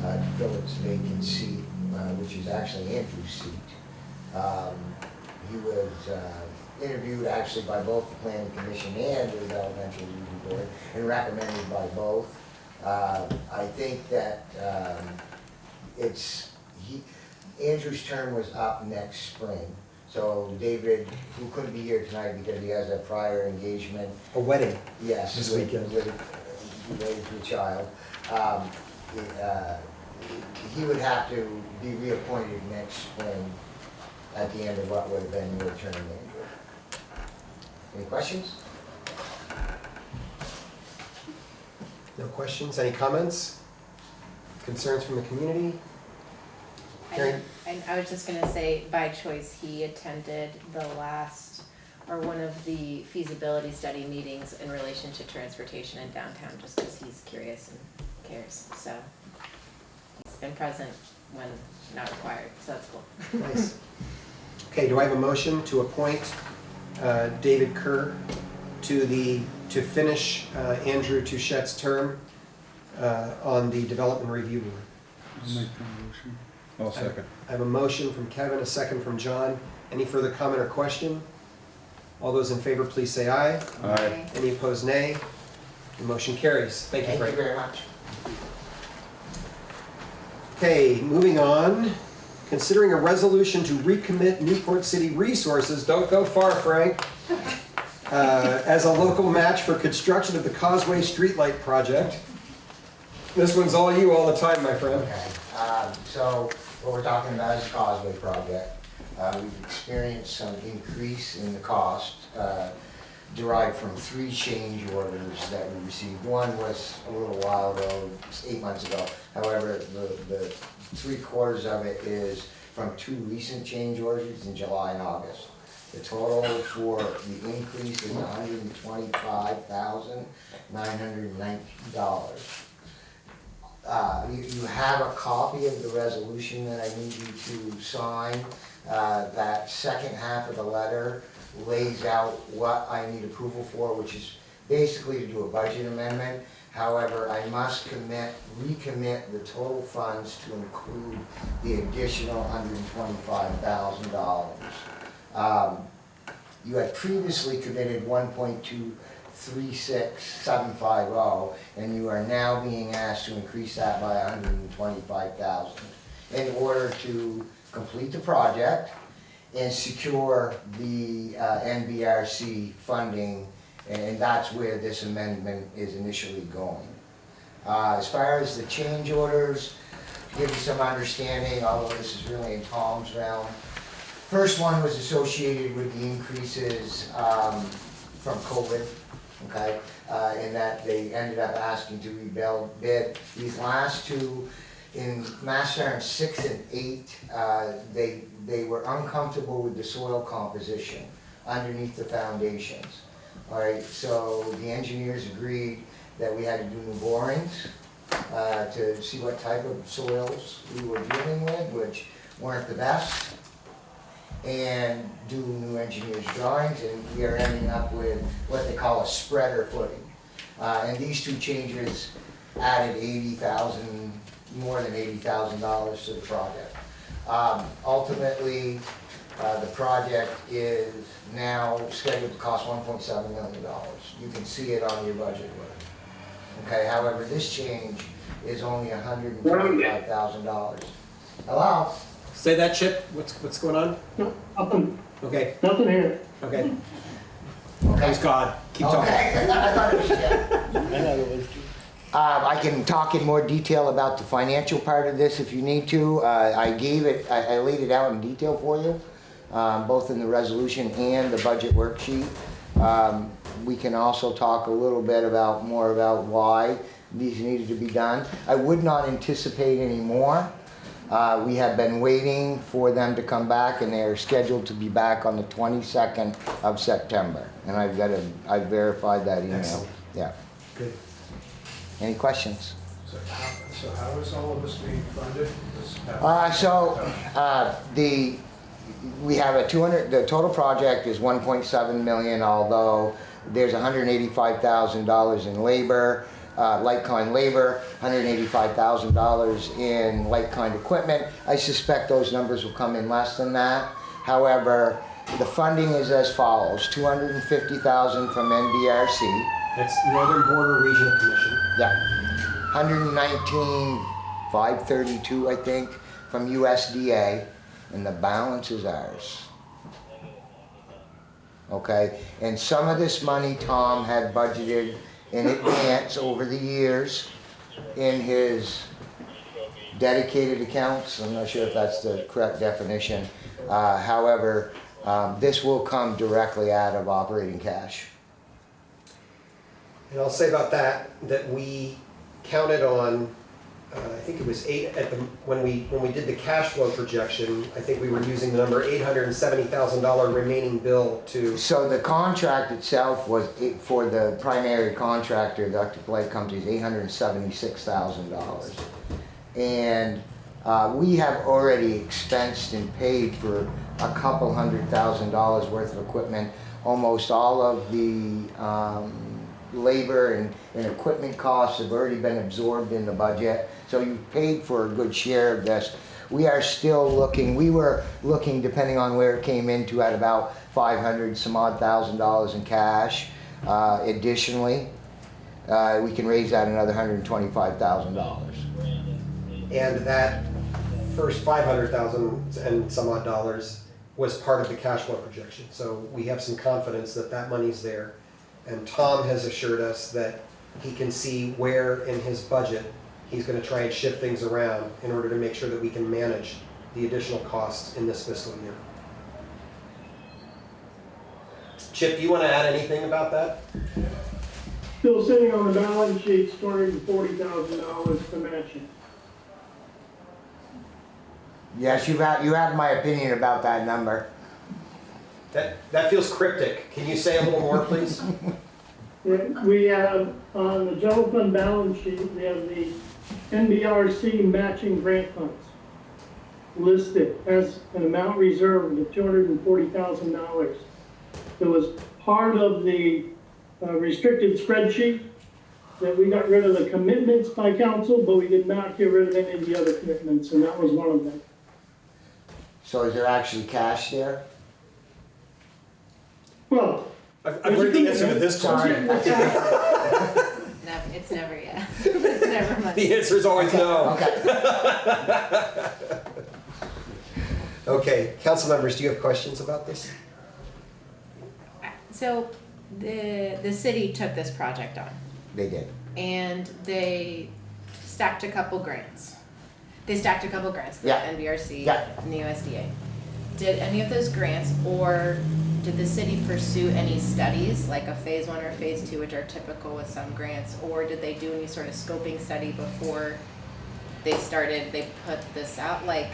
to fill its vacant seat, which is actually Andrew's seat. He was interviewed actually by both the Planning Commission and the Developmental Review Board and recommended by both. I think that Andrew's term was up next spring. So David, who couldn't be here tonight because he has a prior engagement. A wedding. Yes. This weekend. Related to a child. He would have to be reappointed next spring at the end of what would have been your term, Andrew. Any questions? No questions? Any comments? Concerns from the community? Karen? And I was just gonna say, by choice, he attended the last, or one of the feasibility study meetings in relation to transportation in downtown, just because he's curious and cares, so. He's been present when not required, so that's cool. Nice. Okay, do I have a motion to appoint David Kerr to finish Andrew Touchette's term on the Development Review Board? I'll make that motion. I'll second. I have a motion from Kevin, a second from John. Any further comment or question? All those in favor, please say aye. Aye. Any opposed, nay. The motion carries. Thank you, Frank. Thank you very much. Okay, moving on. Considering a resolution to recommit Newport City resources, don't go far, Frank, as a local match for construction of the Causeway Streetlight project. This one's all you all the time, my friend. Okay, so what we're talking about is the Causeway project. We've experienced some increase in the cost derived from 3 change orders that we received. One was a little while ago, 8 months ago. However, the 3/4 of it is from 2 recent change orders in July and August. The total for the increase is $125,919. You have a copy of the resolution that I need you to sign. That second half of the letter lays out what I need approval for, which is basically to do a budget amendment. However, I must recommit the total funds to include the additional $125,000. You had previously committed 1.236750, and you are now being asked to increase that by 125,000 in order to complete the project and secure the NBRC funding, and that's where this amendment is initially going. As far as the change orders, to give you some understanding, although this is really in Tom's realm, first one was associated with the increases from COVID, okay, in that they ended up asking to rebid. These last two, in Master Iron 6 and 8, they were uncomfortable with the soil composition underneath the foundations. All right, so the engineers agreed that we had to do new borings to see what type of soils we were dealing with, which weren't the best. and do new engineer's drawings, and we are ending up with what they call a spreader footing. And these two changes added more than $80,000 to the project. Ultimately, the project is now scheduled to cost $1.7 million. You can see it on your budget book. Okay, however, this change is only $125,000. Hello? Say that, Chip. What's going on? No, nothing, Okay, nothing here. okay. Okay. Praise God. Keep talking. Okay, I thought it was, yeah. I thought it was too. I can talk in more detail about the financial part of this if you need to. I laid it out in detail for you, both in the resolution and the budget worksheet. We can also talk a little bit more about why these needed to be done. I would not anticipate any more. We have been waiting for them to come back, and they are scheduled to be back on the 22nd of September. And I've verified that email. Excellent. Yeah. Good. Any questions? So how is all of this being funded? We have the total project is 1.7 million, although there's $185,000 in labor, like-kind labor, $185,000 in like-kind equipment. I suspect those numbers will come in less than that. However, the funding is as follows: $250,000 from NBRC. That's Northern Border Regional Commission. Yeah, 119,532, I think, from USDA, and the balance is ours. Okay, and some of this money Tom had budgeted in advance over the years in his dedicated accounts. I'm not sure if that's the correct definition. However, this will come directly out of operating cash. And I'll say about that we counted on, I think it was when we did the cash flow projection, I think we were using the number $870,000 remaining bill to. So the contract itself was, for the primary contractor, the electric light company, is $876,000. And we have already expensed and paid for a couple $100,000 worth of equipment. Almost all of the labor and equipment costs have already been absorbed in the budget. So you've paid for a good share of this. We are still looking, we were looking, depending on where it came into, at about $500 some odd thousand in cash. Additionally, we can raise that another $125,000. And that first $500,000 and some odd dollars was part of the cash flow projection. So we have some confidence that that money's there. And Tom has assured us that he can see where in his budget he's going to try and shift things around in order to make sure that we can manage the additional costs in this fiscal year. Chip, do you want to add anything about that? Still sitting on the balance sheet, $240,000 for matching. Yes, you have my opinion about that number. That feels cryptic. Can you say a little more, please? We have, on the general fund balance sheet, we have the NBRC matching grant funds listed as an amount reserved of $240,000. It was part of the restricted spreadsheet that we got rid of the commitments by council, but we did not get rid of any of the other commitments, and that was one of them. So is there actually cash there? Well, I've heard the answer to this question. No, it's never yet. It's never much. The answer is always no. Okay. Okay, council members, do you have questions about this? So the city took this project on They did. and they stacked a couple grants. The Yeah. NBRC Yeah. and the USDA. Did any of those grants, or did the city pursue any studies, like a phase 1 or phase 2, which are typical with some grants, or did they do any sort of scoping study before they put this out? Like,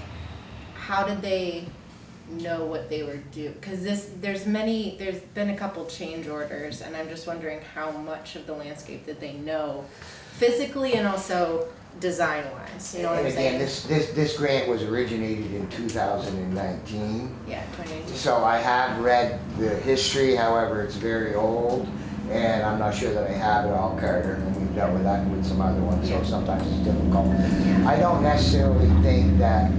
how did they know what they were doing? Because there's been a couple change orders, and I'm just wondering how much of the landscape did they know physically, and also design-wise, you know what And I'm again, saying? this grant was originated in 2019. Yeah, 2018. So I have read the history, however, it's very old, and I'm not sure that I have it all, Carter, and we've dealt with that with some other ones, so Yeah. sometimes it's difficult. Yeah. I don't necessarily think that,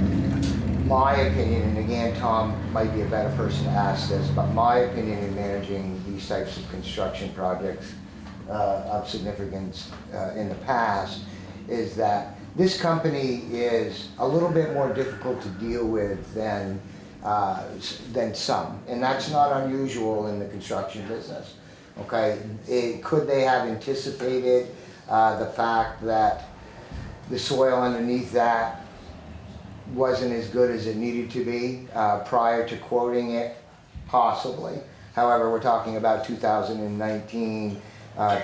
my opinion, and again, Tom might be a better person to ask this, but my opinion in managing these types of construction projects of significance in the past is that this company is a little bit more difficult to deal with than some, and that's not unusual in the construction business. Okay, could they have anticipated the fact that the soil underneath that wasn't as good as it needed to be prior to quoting it? Possibly. However, we're talking about 2019,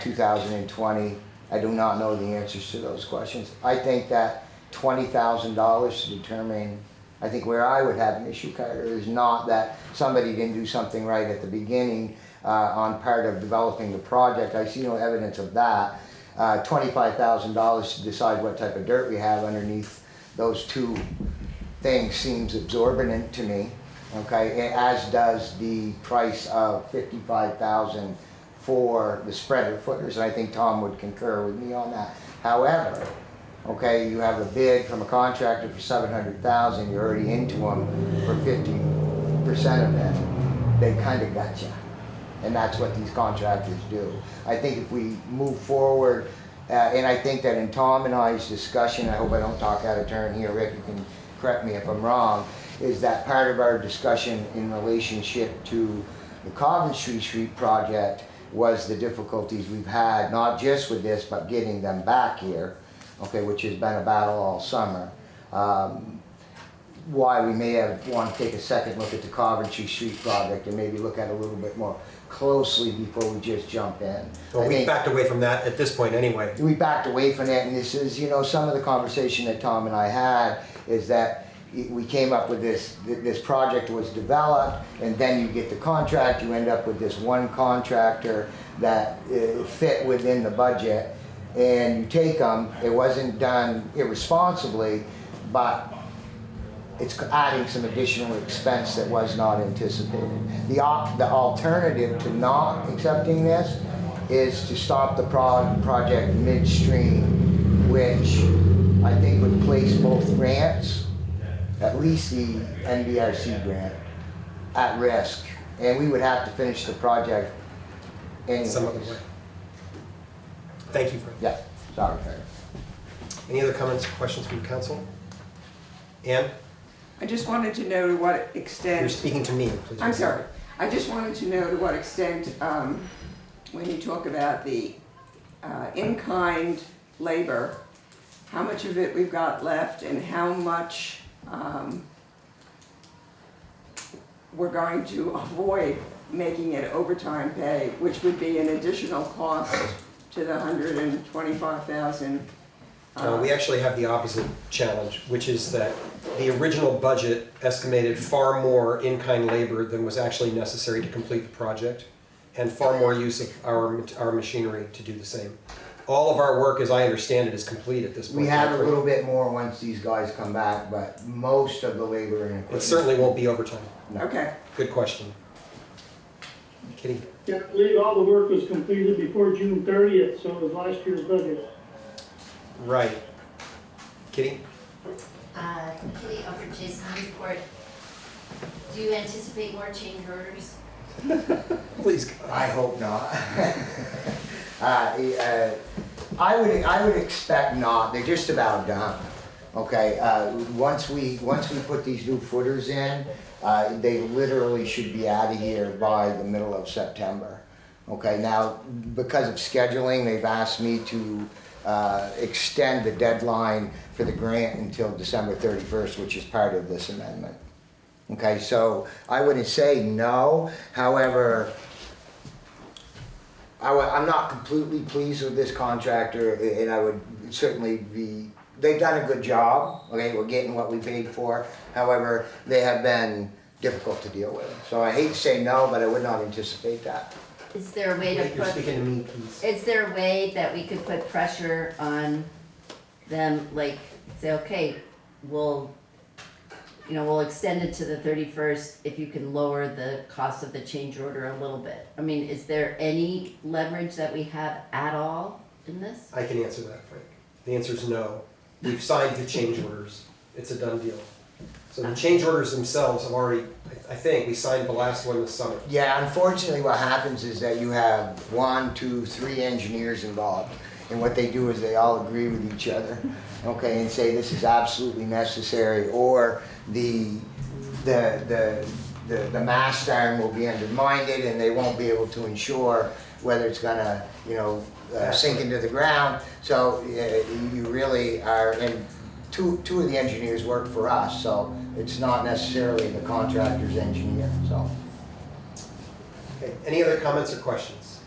2020. I do not know the answers to those questions. I think that $20,000 to determine, I think where I would have an issue, Carter, is not that somebody didn't do something right at the beginning on part of developing the project. I see no evidence of that. $25,000 to decide what type of dirt we have underneath those two things seems exorbitant to me, okay? As does the price of $55,000 for the spreader footers, and I think Tom would concur with me on that. However, okay, you have a bid from a contractor for $700,000, you're already into them for 50% of it. They kind of got you, and that's what these contractors do. I think if we move forward, and I think that in Tom and I's discussion, I hope I don't talk out of turn here, Rick, you can correct me if I'm wrong, is that part of our discussion in relationship to the Coventry Street project was the difficulties we've had, not just with this, but getting them back here, okay, which has been a battle all summer. Why we may have want to take a second look at the Coventry Street project and maybe look at it a little bit more closely before we just jump in. Well, we backed away from that at this point anyway. We backed away from it, and this is, you know, some of the conversation that Tom and I had is that we came up with this project was developed, and then you get the contract, you end up with this one contractor that fit within the budget, and you take them, it wasn't done irresponsibly, but it's adding some additional expense that was not anticipated. The alternative to not accepting this is to stop the project midstream, which I think would place both grants, at least the NBRC grant, at risk. And we would have to finish the project anyways. Some other way. Thank you for that. Yeah, sorry, Carter. Any other comments or questions from council? Ann, I just wanted to know to what you're extent, speaking to me, please. I'm sorry, I just wanted to know to what extent, when you talk about the in-kind labor, how much of it we've got left and how much we're going to avoid making it overtime pay, which would be an additional cost to the $125,000. We actually have the opposite challenge, which is that the original budget estimated far more in-kind labor than was actually necessary to complete the project, and far more use of our machinery to do the same. All of our work, as I understand it, is complete at this point. We have a little bit more once these guys come back, but most of the labor and equipment. It certainly won't be overtime. Okay. Good question. Kitty? Yeah, I believe all the work was completed before June 30th, so it was last year's budget. Right. Kitty? Kitty over Jason Newport. Do you anticipate more change orders? Please. I hope not. I would expect not. They're just about done. Okay. Once we put these new footers in, they literally should be out of here by the middle of September. Okay. Now, because of scheduling, they've asked me to extend the deadline for the grant until December 31st, which is part of this amendment. Okay, so I wouldn't say no. However, I'm not completely pleased with this contractor, and I would certainly be, they've done a good job. Okay, we're getting what we paid for. However, they have been difficult to deal with. So I hate to say no, but I would not anticipate that. Is there a way to You're put, speaking to me, please. is there a way that we could put pressure on them, like, say, okay, we'll extend it to the 31st if you can lower the cost of the change order a little bit? I mean, is there any leverage that we have at all in this? I can answer that, Frank. The answer is no. We've signed the change orders. It's a done deal. So the change orders themselves have already, I think, we signed the last one this summer. Yeah, unfortunately what happens is that you have 1, 2, 3 engineers involved. And what they do is they all agree with each other, okay, and say this is absolutely necessary, or the mast iron will be undermined and they won't be able to ensure whether it's gonna, sink into the ground. So you really are, and two of the engineers work for us, so it's not necessarily the contractor's engineer, so. Okay, any other comments or questions?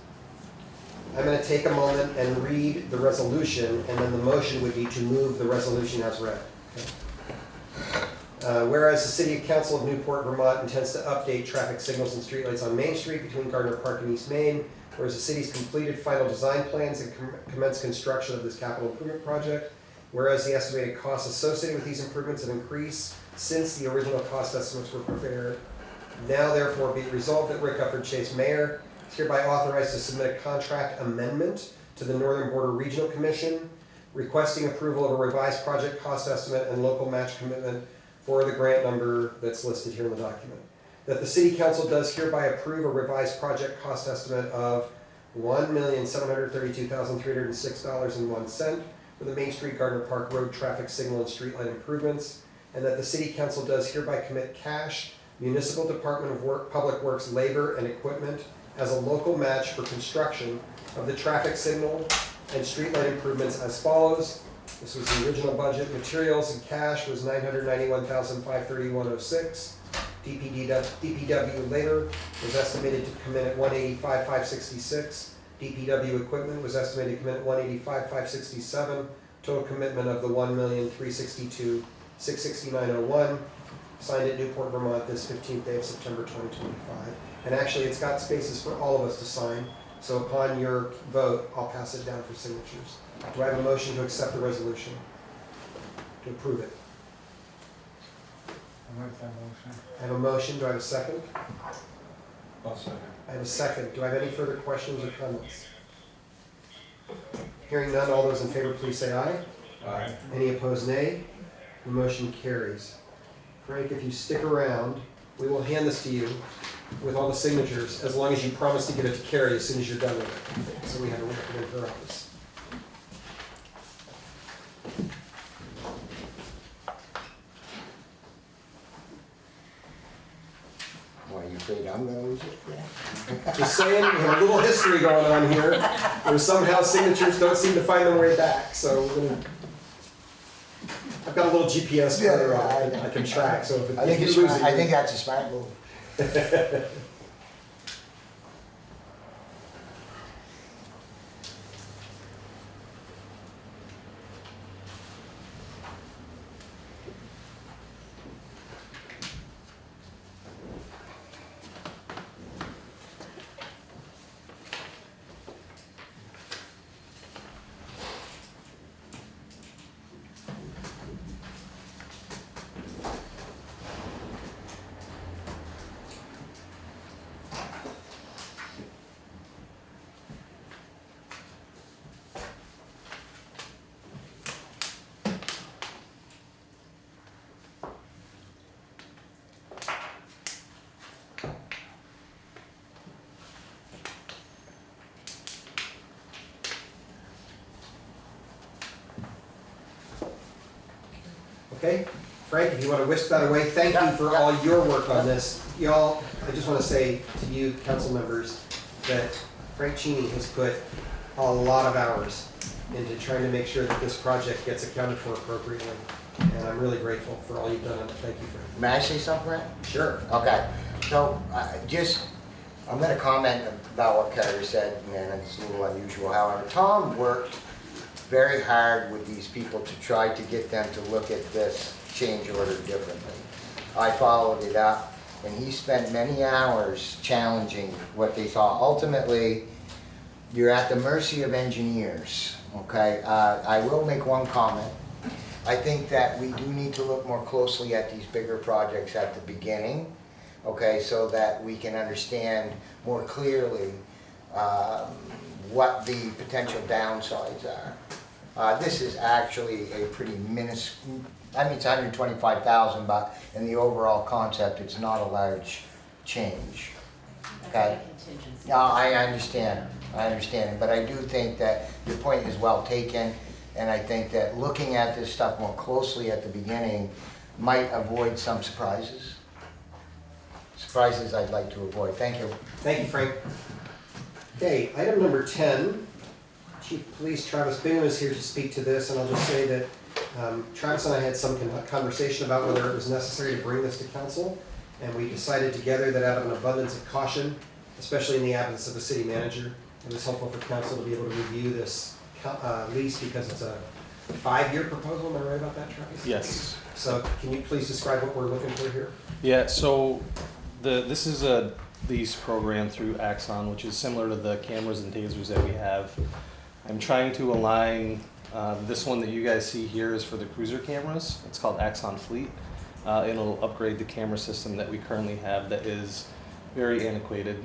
I'm going to take a moment and read the resolution, and then the motion would be to move the resolution as read. Okay. Whereas the City Council of Newport, Vermont intends to update traffic signals and streetlights on Main Street between Gardner Park and East Main, whereas the city's completed final design plans and commenced construction of this capital improvement project, whereas the estimated costs associated with these improvements have increased since the original cost estimates were prepared, now therefore be it resolved that Rick Ufford Chase, Mayor, is hereby authorized to submit a contract amendment to the Northern Border Regional Commission, requesting approval of a revised project cost estimate and local match commitment for the grant number that's listed here in the document. That the City Council does hereby approve a revised project cost estimate of $1,732,306.01 for the Main Street Gardner Park Road traffic signal and streetlight improvements, and that the City Council does hereby commit cash, Municipal Department of Public Works labor and equipment as a local match for construction of the traffic signal and streetlight improvements as follows. This was the original budget. Materials and cash was $991,531.06. DPW labor was estimated to come in at $185,566. DPW equipment was estimated to come in at $185,567. Total commitment of the $1,362,669.01. Signed at Newport, Vermont, this 15th day of September 2025. And actually, it's got spaces for all of us to sign. So upon your vote, I'll pass it down for signatures. Do I have a motion to accept the resolution? To approve it? I'll make that motion. I have a motion. Do I have a second? I'll second. I have a second. Do I have any further questions or comments? Hearing none, all those in favor, please say aye. Aye. Any opposed, nay? The motion carries. Frank, if you stick around, we will hand this to you with all the signatures, as long as you promise to give it to Carrie as soon as you're done with it. So we have a record in her office. Why, you afraid I'm gonna lose it? Just saying, we have a little history going on here, where somehow signatures don't seem to find their way back, so we're gonna... I've got a little GPS further I can track, so if I think you it's lose smart. it... I think that's a smart move. Okay, Frank, if you want to whisk that away, thank you for all your work on this. Y'all, I just want to say to you, council members, that Frank Cheney has put a lot of hours into trying to make sure that this project gets accounted for appropriately. And I'm really grateful for all you've done, and thank you for it. May I say something, Brent? Sure. Okay, so I'm gonna comment about what Carrie said, and it's a little unusual. However, Tom worked very hard with these people to try to get them to look at this change order differently. I followed it up, and he spent many hours challenging what they thought. Ultimately, you're at the mercy of engineers, okay? I will make one comment. I think that we do need to look more closely at these bigger projects at the beginning, okay, so that we can understand more clearly what the potential downsides are. This is actually a pretty minuscule, I mean, it's 125,000, but in the overall concept, it's not a large change, okay? Yeah, I understand, but I do think that your point is well taken, and I think that looking at this stuff more closely at the beginning might avoid some surprises. Surprises I'd like to avoid. Thank you. Thank you, Frank. Okay, item number 10. Chief of Police Travis Bingham is here to speak to this, and I'll just say that Travis and I had some conversation about whether it was necessary to bring this to council, and we decided together that out of an abundance of caution, especially in the absence of a city manager, it was helpful for council to be able to review this lease because it's a 5-year proposal. Am I right about that, Travis? Yes. So can you please describe what we're looking for here? Yeah, so this is a lease program through Axon, which is similar to the cameras and tasers that we have. I'm trying to align, this one that you guys see here is for the cruiser cameras. It's called Axon Fleet. It'll upgrade the camera system that we currently have that is very antiquated.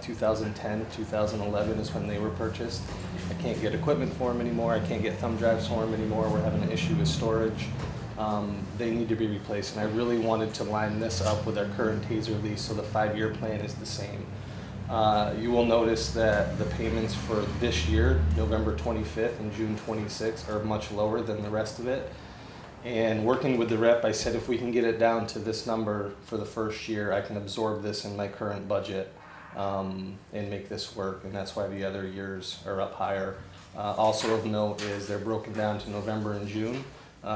2010, 2011 is when they were purchased. I can't get equipment for them anymore. I can't get thumb drives for them anymore. We're having an issue with storage. They need to be replaced, and I really wanted to line this up with our current taser lease so the 5-year plan is the same. You will notice that the payments for this year, November 25th and June 26th, are much lower than the rest of it. And working with the rep, I said if we can get it down to this number for the first year, I can absorb this in my current budget and make this work, and that's why the other years are up higher. Also of note is they're broken down to November and June.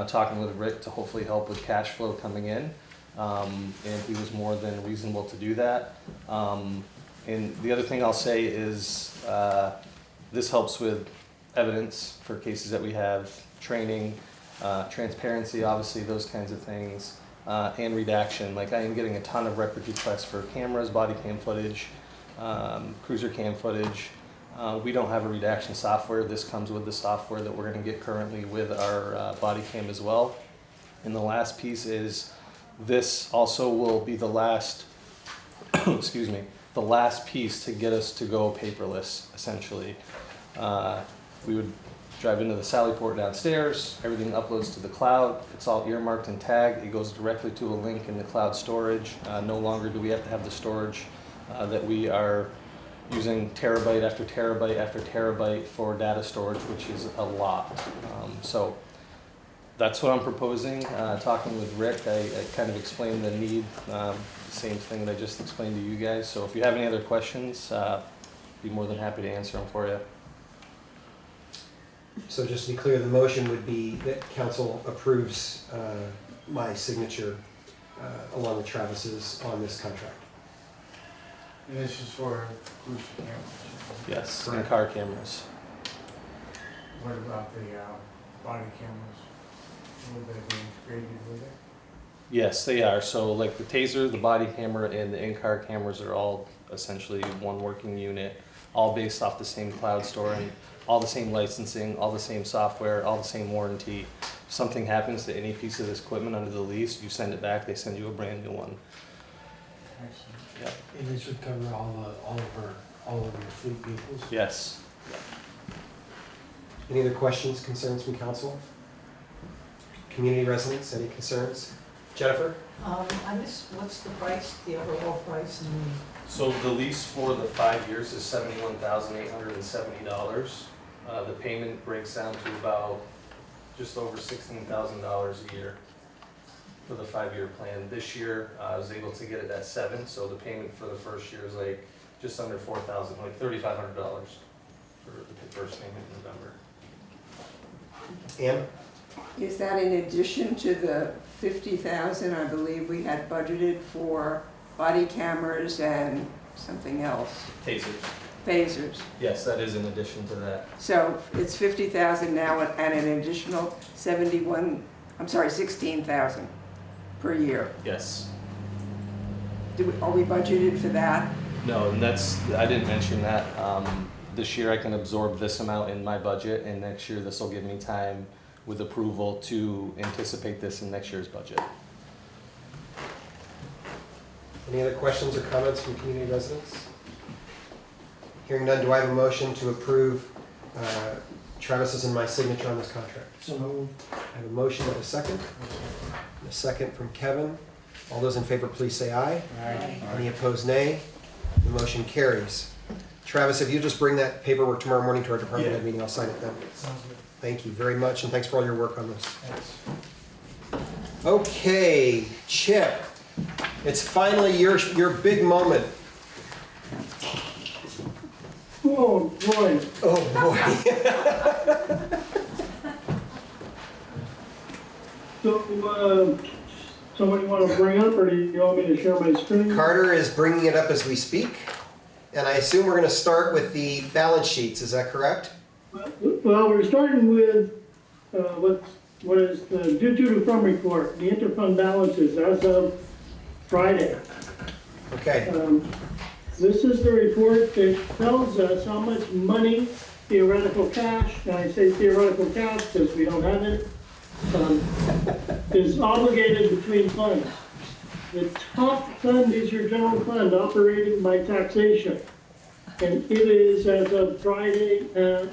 Talking with Rick to hopefully help with cash flow coming in, and he was more than reasonable to do that. And the other thing I'll say is this helps with evidence for cases that we have, training, transparency, obviously those kinds of things, and redaction. Like I am getting a ton of record requests for cameras, body cam footage, cruiser cam footage. We don't have a redaction software. This comes with the software that we're going to get currently with our body cam as well. And the last piece is this also will be the last, excuse me, the last piece to get us to go paperless, essentially. We would drive into the Sallyport downstairs, everything uploads to the cloud, it's all earmarked and tagged, it goes directly to a link in the cloud storage. No longer do we have to have the storage that we are using terabyte after terabyte after terabyte for data storage, which is a lot. So that's what I'm proposing. Talking with Rick, I kind of explained the need, same thing that I just explained to you guys. So if you have any other questions, be more than happy to answer them for you. So just to be clear, the motion would be that council approves my signature along with Travis's on this contract. And this is for cruiser cameras. Yes, and car cameras. What about the body cameras? Will they be integrated with it? Yes, they are. So like the taser, the body camera, and the in-car cameras are all essentially one working unit, all based off the same cloud store and all the same licensing, all the same software, all the same warranty. If something happens to any piece of this equipment under the lease, you send it back, they send you a brand new one. Excellent. Yep. And this would cover all of your fleet vehicles? Yes. Any other questions, concerns from council? Community residents, any concerns? Jennifer? I missed, what's the price, the overall price and So the lease for the 5 years is $71,870. The payment breaks down to about just over $16,000 a year for the 5-year plan. This year, I was able to get it at $7,000, so the payment for the first year is like just under $4,000, like $3,500 for the first payment in November. Ann? Is that in addition to the 50,000 I believe we had budgeted for body cameras and something else? Tasers. Phasers. Yes, that is in addition to that. So it's 50,000 now and an additional 16,000 per year. Yes. Are we budgeted for that? No, and I didn't mention that. this year I can absorb this amount in my budget, and next year this will give me time with approval to anticipate this in next year's budget. Any other questions or comments from community residents? Hearing none, do I have a motion to approve Travis's and my signature on this contract? So moved. I have a motion and a second. And a second from Kevin. All those in favor, please say aye. Aye. Any opposed, nay. The motion carries. Travis, if you just bring that paperwork tomorrow morning to our department head meeting, I'll sign it then. Sounds good. Thank you very much, and thanks for all your work on this. Thanks. Okay, Chip, it's finally your big moment. Oh, boy. Oh, boy. So, somebody want to bring up, or do you want me to share my screen? Carter is bringing it up as we speak, and I assume we're going to start with the balance sheets, is that correct? Well, we're starting with what is the due to from report, the interfund balances as of Friday. Okay. This is the report that tells us how much money, theoretical cash, and I say theoretical cash because we don't have it, is obligated between funds. The top fund is your general fund operating by taxation. And it is, as of Friday at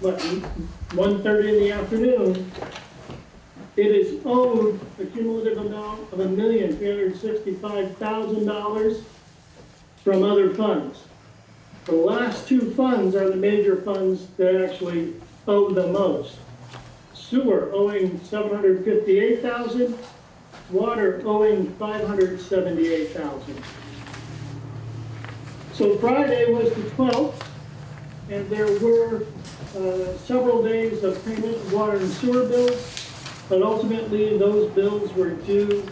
1:30 in the afternoon, it is owed a cumulative amount of $1,365,000 from other funds. The last two funds are the major funds that actually owe the most. Sewer owing $758,000, water owing $578,000. So Friday was the 12th, and there were several days of payment of water and sewer bills, but ultimately those bills were due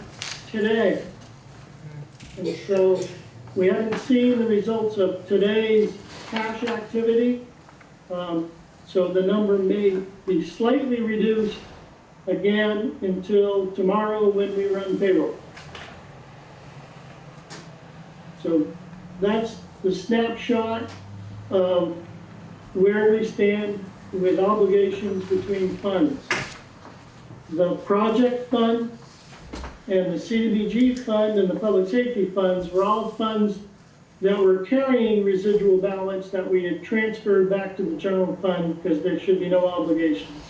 today. And so we haven't seen the results of today's cash activity, so the number may be slightly reduced again until tomorrow when we run payroll. So that's the snapshot of where we stand with obligations between funds. The project fund and the CDBG fund and the public safety funds were all funds that were carrying residual balance that we had transferred back to the general fund because there should be no obligations.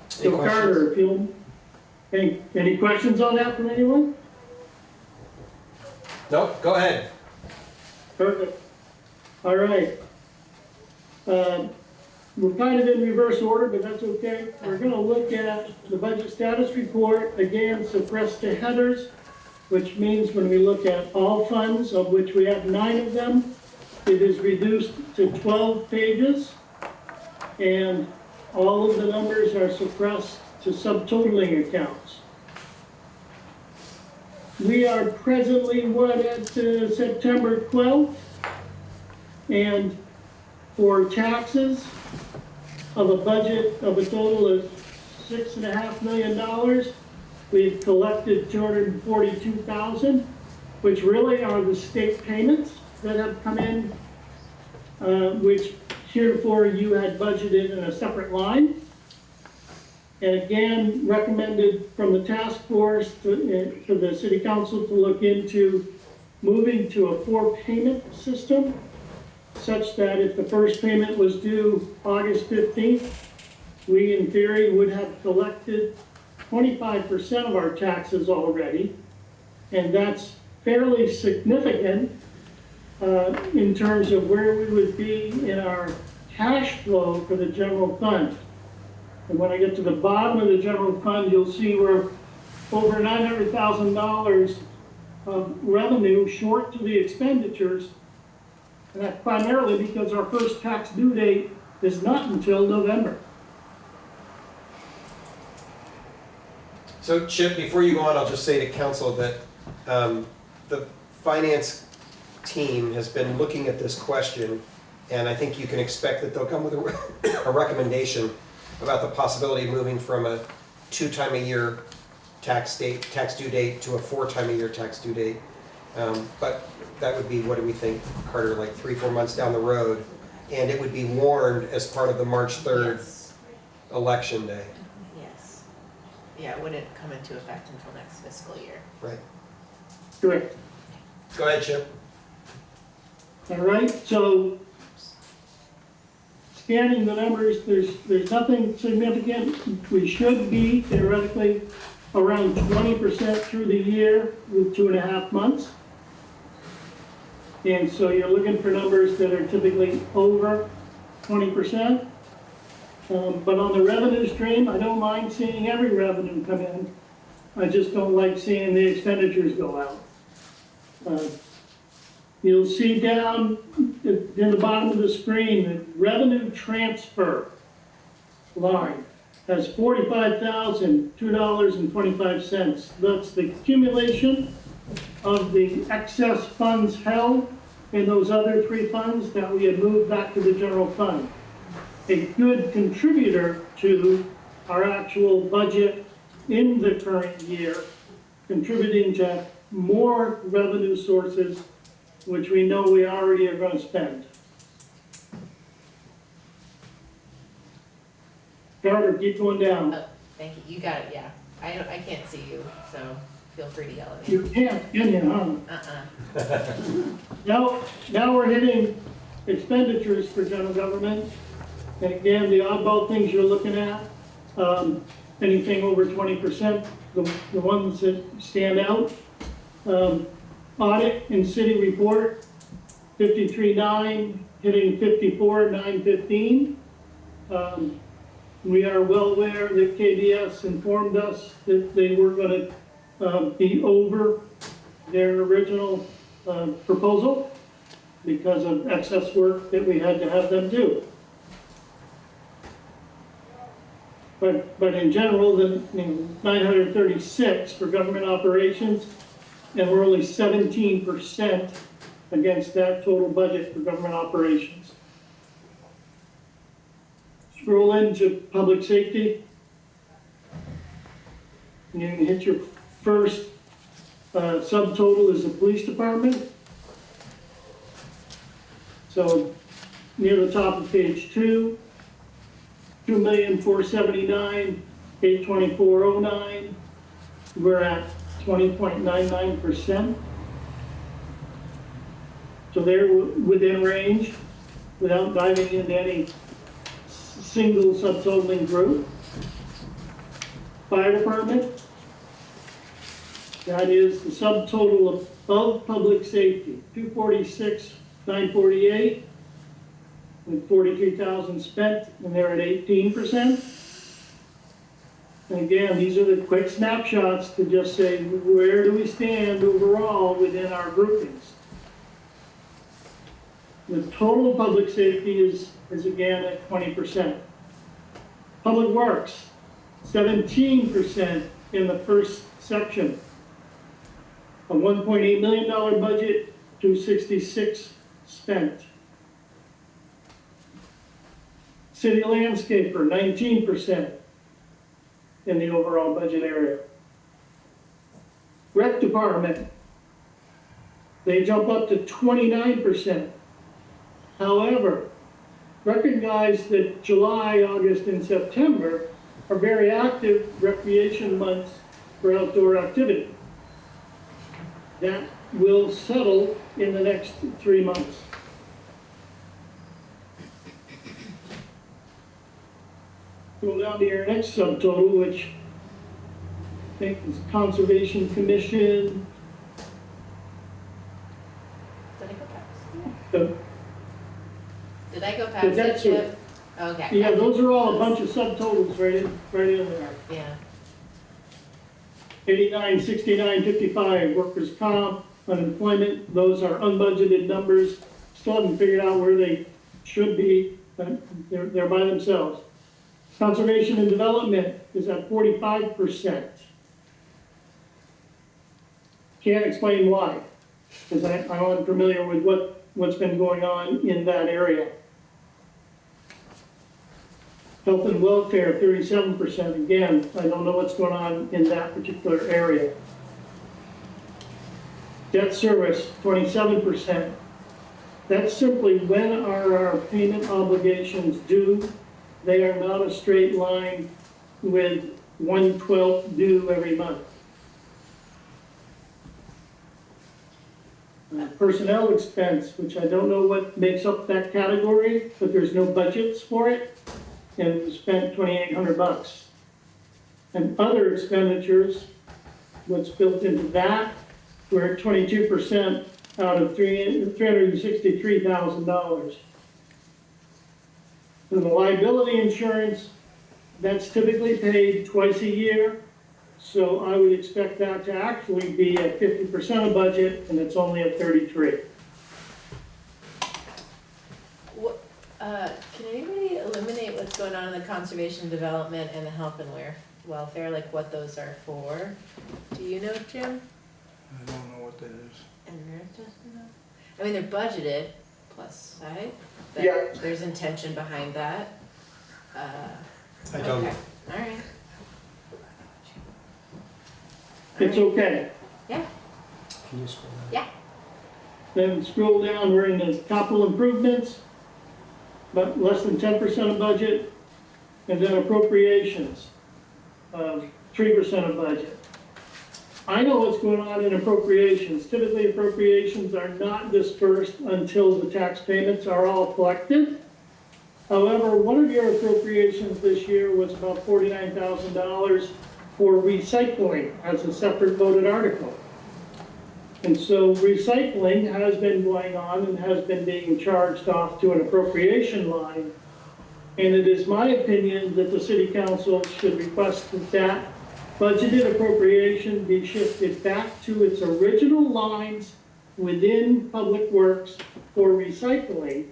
So Carter, if you'll, any questions on that from anyone? Nope, go ahead. Perfect. All right. We're kind of in reverse order, but that's okay. We're going to look at the budget status report, again, suppressed to headers, which means when we look at all funds, of which we have 9 of them, it is reduced to 12 pages, and all of the numbers are suppressed to subtotaling accounts. We are presently, at September 12th, and for taxes of a budget of a total of $6.5 million, we've collected $242,000, which really are the state payments that have come in, which heretofore you had budgeted in a separate line. And again, recommended from the task force to the city council to look into moving to a 4-payment system, such that if the first payment was due August 15th, we in theory would have collected 25% of our taxes already, and that's fairly significant in terms of where we would be in our cash flow for the general fund. And when I get to the bottom of the general fund, you'll see we're over $900,000 of revenue short to the expenditures, and that's primarily because our first tax due date is not until November. So Chip, before you go on, I'll just say to council that the finance team has been looking at this question, and I think you can expect that they'll come with a recommendation about the possibility of moving from a 2-time-a-year tax due date to a 4-time-a-year tax due date. But that would be, what do we think, Carter, like 3-4 months down the road? And it would be warned as part of the March 3rd Yes. election day, Yes. Yeah, it wouldn't come into effect until next fiscal year. right? Correct. Go ahead, Chip. All right, so scanning the numbers, there's nothing significant. We should be theoretically around 20% through the year with 2.5 months. And so you're looking for numbers that are typically over 20%. But on the revenue stream, I don't mind seeing every revenue come in. I just don't like seeing the expenditures go out. You'll see down in the bottom of the screen, the revenue transfer line has $45,002.25. That's the accumulation of the excess funds held in those other 3 funds that we had moved back to the general fund. A good contributor to our actual budget in the current year, contributing to more revenue sources, which we know we already are going to spend. Carter, keep going down. Oh, thank you. You got it, yeah. I can't see you, so feel free to yell at me. You can't, can you, huh? Now we're hitting expenditures for general government. And again, the oddball things you're looking at, anything over 20%, the ones that stand out. Audit and city report, 53.9, hitting 54.915. We are well aware that KDS informed us that they were going to be over their original proposal because of excess work that we had to have them do. But in general, the 936 for government operations, and we're only 17% against that total budget for government operations. Scroll into public safety. And you can hit your first subtotal is the police department. So near the top of page 2, 2,479,824.09. We're at 20.99%. So they're within range without diving into any single subtotaling group. Fire department, that is the subtotal above public safety, 246,948 with 43,000 spent, and they're at 18%. And again, these are the quick snapshots to just say, where do we stand overall within our groupings? The total public safety is again at 20%. Public Works, 17% in the first section. A $1.8 million budget, 266 spent. City landscaper, 19% in the overall budget area. Rec department, they jump up to 29%. However, recognize that July, August, and September are very active recreation months for outdoor activity. That will settle in the next 3 months. Go down to your next subtotal, which I think is Conservation Commission. Did I go past That's it, it. Chip? Okay. Yeah, those are all a bunch of subtotals right in there. Yeah. 89, 69, 55, workers' comp, unemployment, those are unbudgeted numbers. Still haven't figured out where they should be, but they're by themselves. Conservation and development is at 45%. Can't explain why, because I'm unfamiliar with what's been going on in that area. Health and welfare, 37%. Again, I don't know what's going on in that particular area. Debt service, 27%. That's simply when are our payment obligations due? They are not a straight line with 1/12 due every month. Personnel expense, which I don't know what makes up that category, but there's no budgets for it, and we spent $2,800. And other expenditures, what's built into that, we're at 22% out of $363,000. And the liability insurance, that's typically paid twice a year, so I would expect that to actually be at 50% of budget, and it's only at 33. What, can anybody eliminate what's going on in the conservation development and the health and welfare, like what those are for? Do you know, Jim? I don't know what that is. And Rick doesn't know? I mean, they're budgeted plus side, but Yeah. there's intention behind that. I don't. Okay. All right. It's okay. Yeah. Can you scroll down? Yeah. Then scroll down, we're in the capital improvements, but less than 10% of budget, and then appropriations, 3% of budget. I know what's going on in appropriations. Typically, appropriations are not dispersed until the tax payments are all collected. However, one of your appropriations this year was about $49,000 for recycling as a separate voted article. And so recycling has been going on and has been being charged off to an appropriation line. And it is my opinion that the city council should request that that budgeted appropriation be shifted back to its original lines within Public Works for recycling.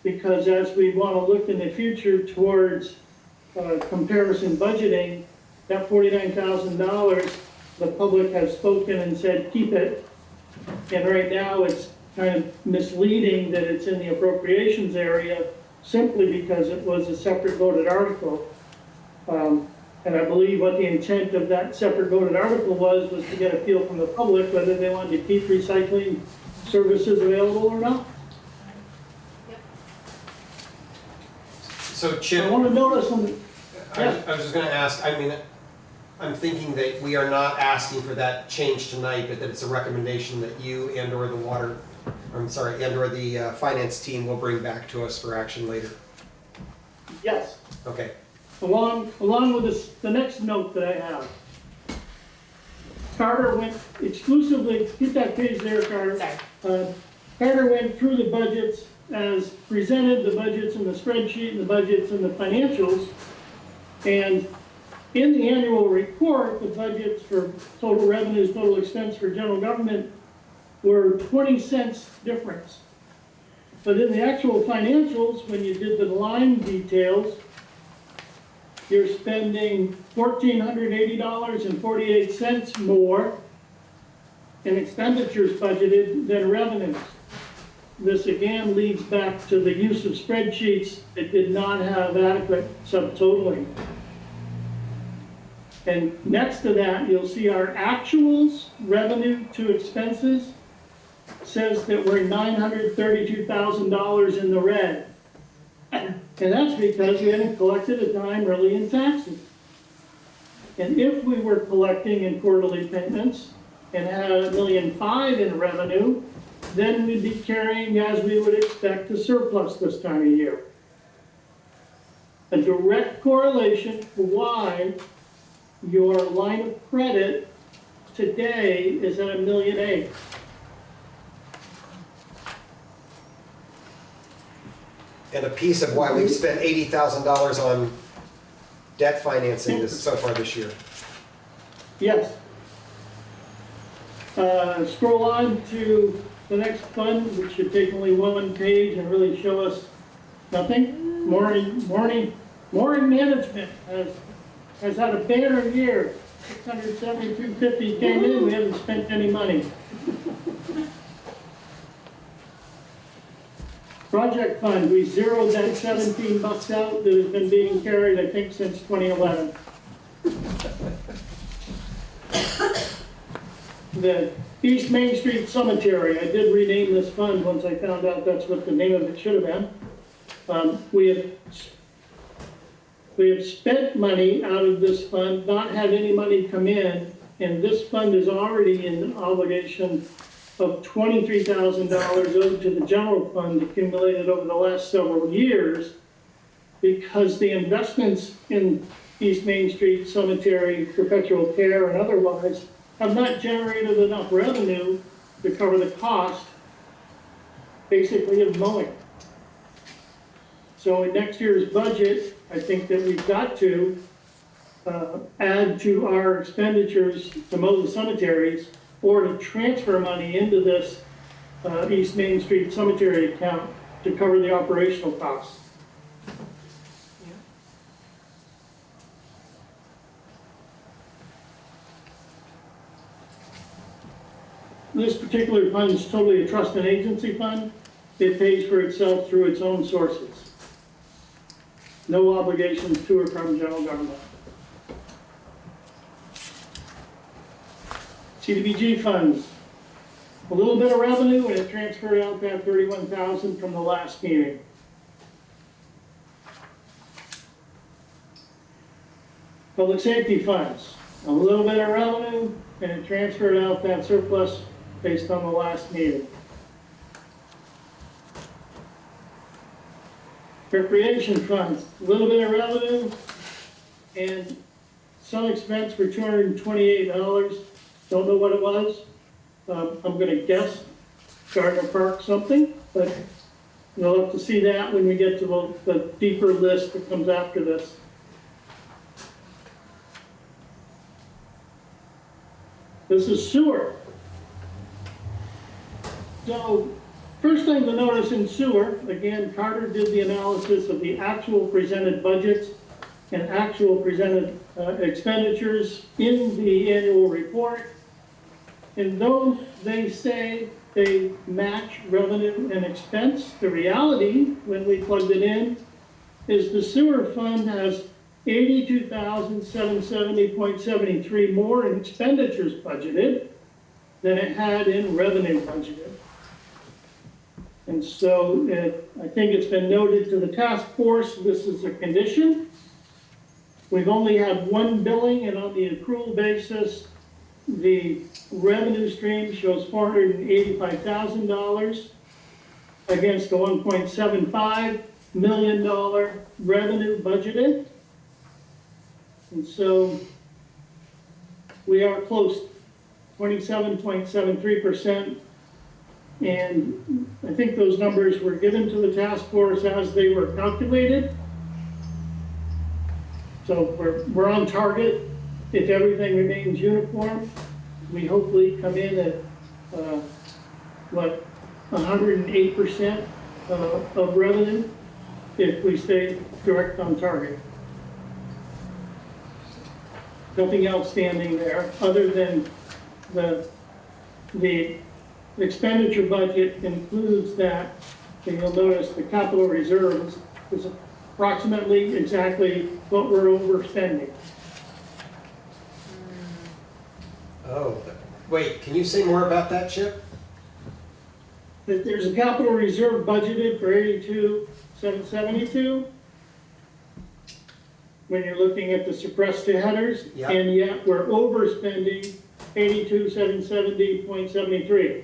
Because as we want to look in the future towards comparison budgeting, that $49,000, the public has spoken and said, keep it. And right now, it's kind of misleading that it's in the appropriations area simply because it was a separate voted article. And I believe what the intent of that separate voted article was to get a feel from the public whether they wanted to keep recycling services available or not. So I Chip, want to notice on I was just gonna ask, I mean, I'm thinking that we are not asking for that change tonight, but that it's a recommendation that you and/or the and/or the finance team will bring back to us for action later. yes. Okay. Along with this, the next note that I have. Carter went exclusively, get that page there, Carter. Sorry. Carter went through the budgets as presented, the budgets in the spreadsheet, and the budgets and the financials. And in the annual report, the budgets for total revenues, total expense for general government were 20 cents difference. But in the actual financials, when you did the line details, you're spending $1,480.48 more in expenditures budgeted than revenues. This again leads back to the use of spreadsheets that did not have adequate subtotaling. And next to that, you'll see our actuals, revenue to expenses, says that we're $932,000 in the red. And that's because we hadn't collected a dime really in taxes. And if we were collecting in quarterly payments and had $1.5 million in revenue, then we'd be carrying, as we would expect, a surplus this time of year. A direct correlation to why your line of credit today is at $1.8 million. And a piece of why we've spent $80,000 on debt financing so far this year. Yes. Scroll on to the next fund, which should take only one page and really show us nothing. Mooring management has had a banner year. $672.50 came in, we haven't spent any money. Project fund, we zeroed that $17 out that has been being carried, I think, since 2011. the East Main Street Cemetery, I did rename this fund once I found out that's what the name of it should have been. We have spent money out of this fund, not had any money come in, and this fund is already in obligation of $23,000 owed to the general fund accumulated over the last several years, because the investments in East Main Street Cemetery, perpetual care and otherwise, have not generated enough revenue to cover the cost, basically, of mowing. So in next year's budget, I think that we've got to add to our expenditures to mow the cemeteries, or to transfer money into this East Main Street Cemetery account to cover the operational costs. This particular fund is totally a trust and agency fund. It pays for itself through its own sources. No obligations to or from general government. CDBG funds, a little bit of revenue, and it transferred out that $31,000 from the last meeting. Public safety funds, a little bit of revenue, and it transferred out that surplus based on the last meeting. Recreation fund, a little bit of revenue, and some expense for $228. Don't know what it was. I'm gonna guess Gardner Park something, but you'll have to see that when we get to the deeper list that comes after this. This is sewer. So, first thing to notice in sewer, again, Carter did the analysis of the actual presented budgets and actual presented expenditures in the annual report. And though they say they match revenue and expense, the reality, when we plugged it in, is the sewer fund has $82,770.73 more in expenditures budgeted than it had in revenue budgeted. And so I think it's been noted to the task force, this is a condition. We've only had one billing, and on the accrual basis, the revenue stream shows $485,000 against a $1.75 million revenue budgeted. And so we are close, 27.73%. And I think those numbers were given to the task force as they were calculated. So we're on target. If everything remains uniform, we hopefully come in at, 108% of revenue if we stay direct on target. Nothing outstanding there, other than the expenditure budget includes that, and you'll notice the capital reserves is approximately exactly what we're overspending. Oh, wait, can you say more about that, Chip? There's a capital reserve budgeted for $82,772. When you're looking at the suppressed headers, Yep. and yet we're overspending $82,770.73.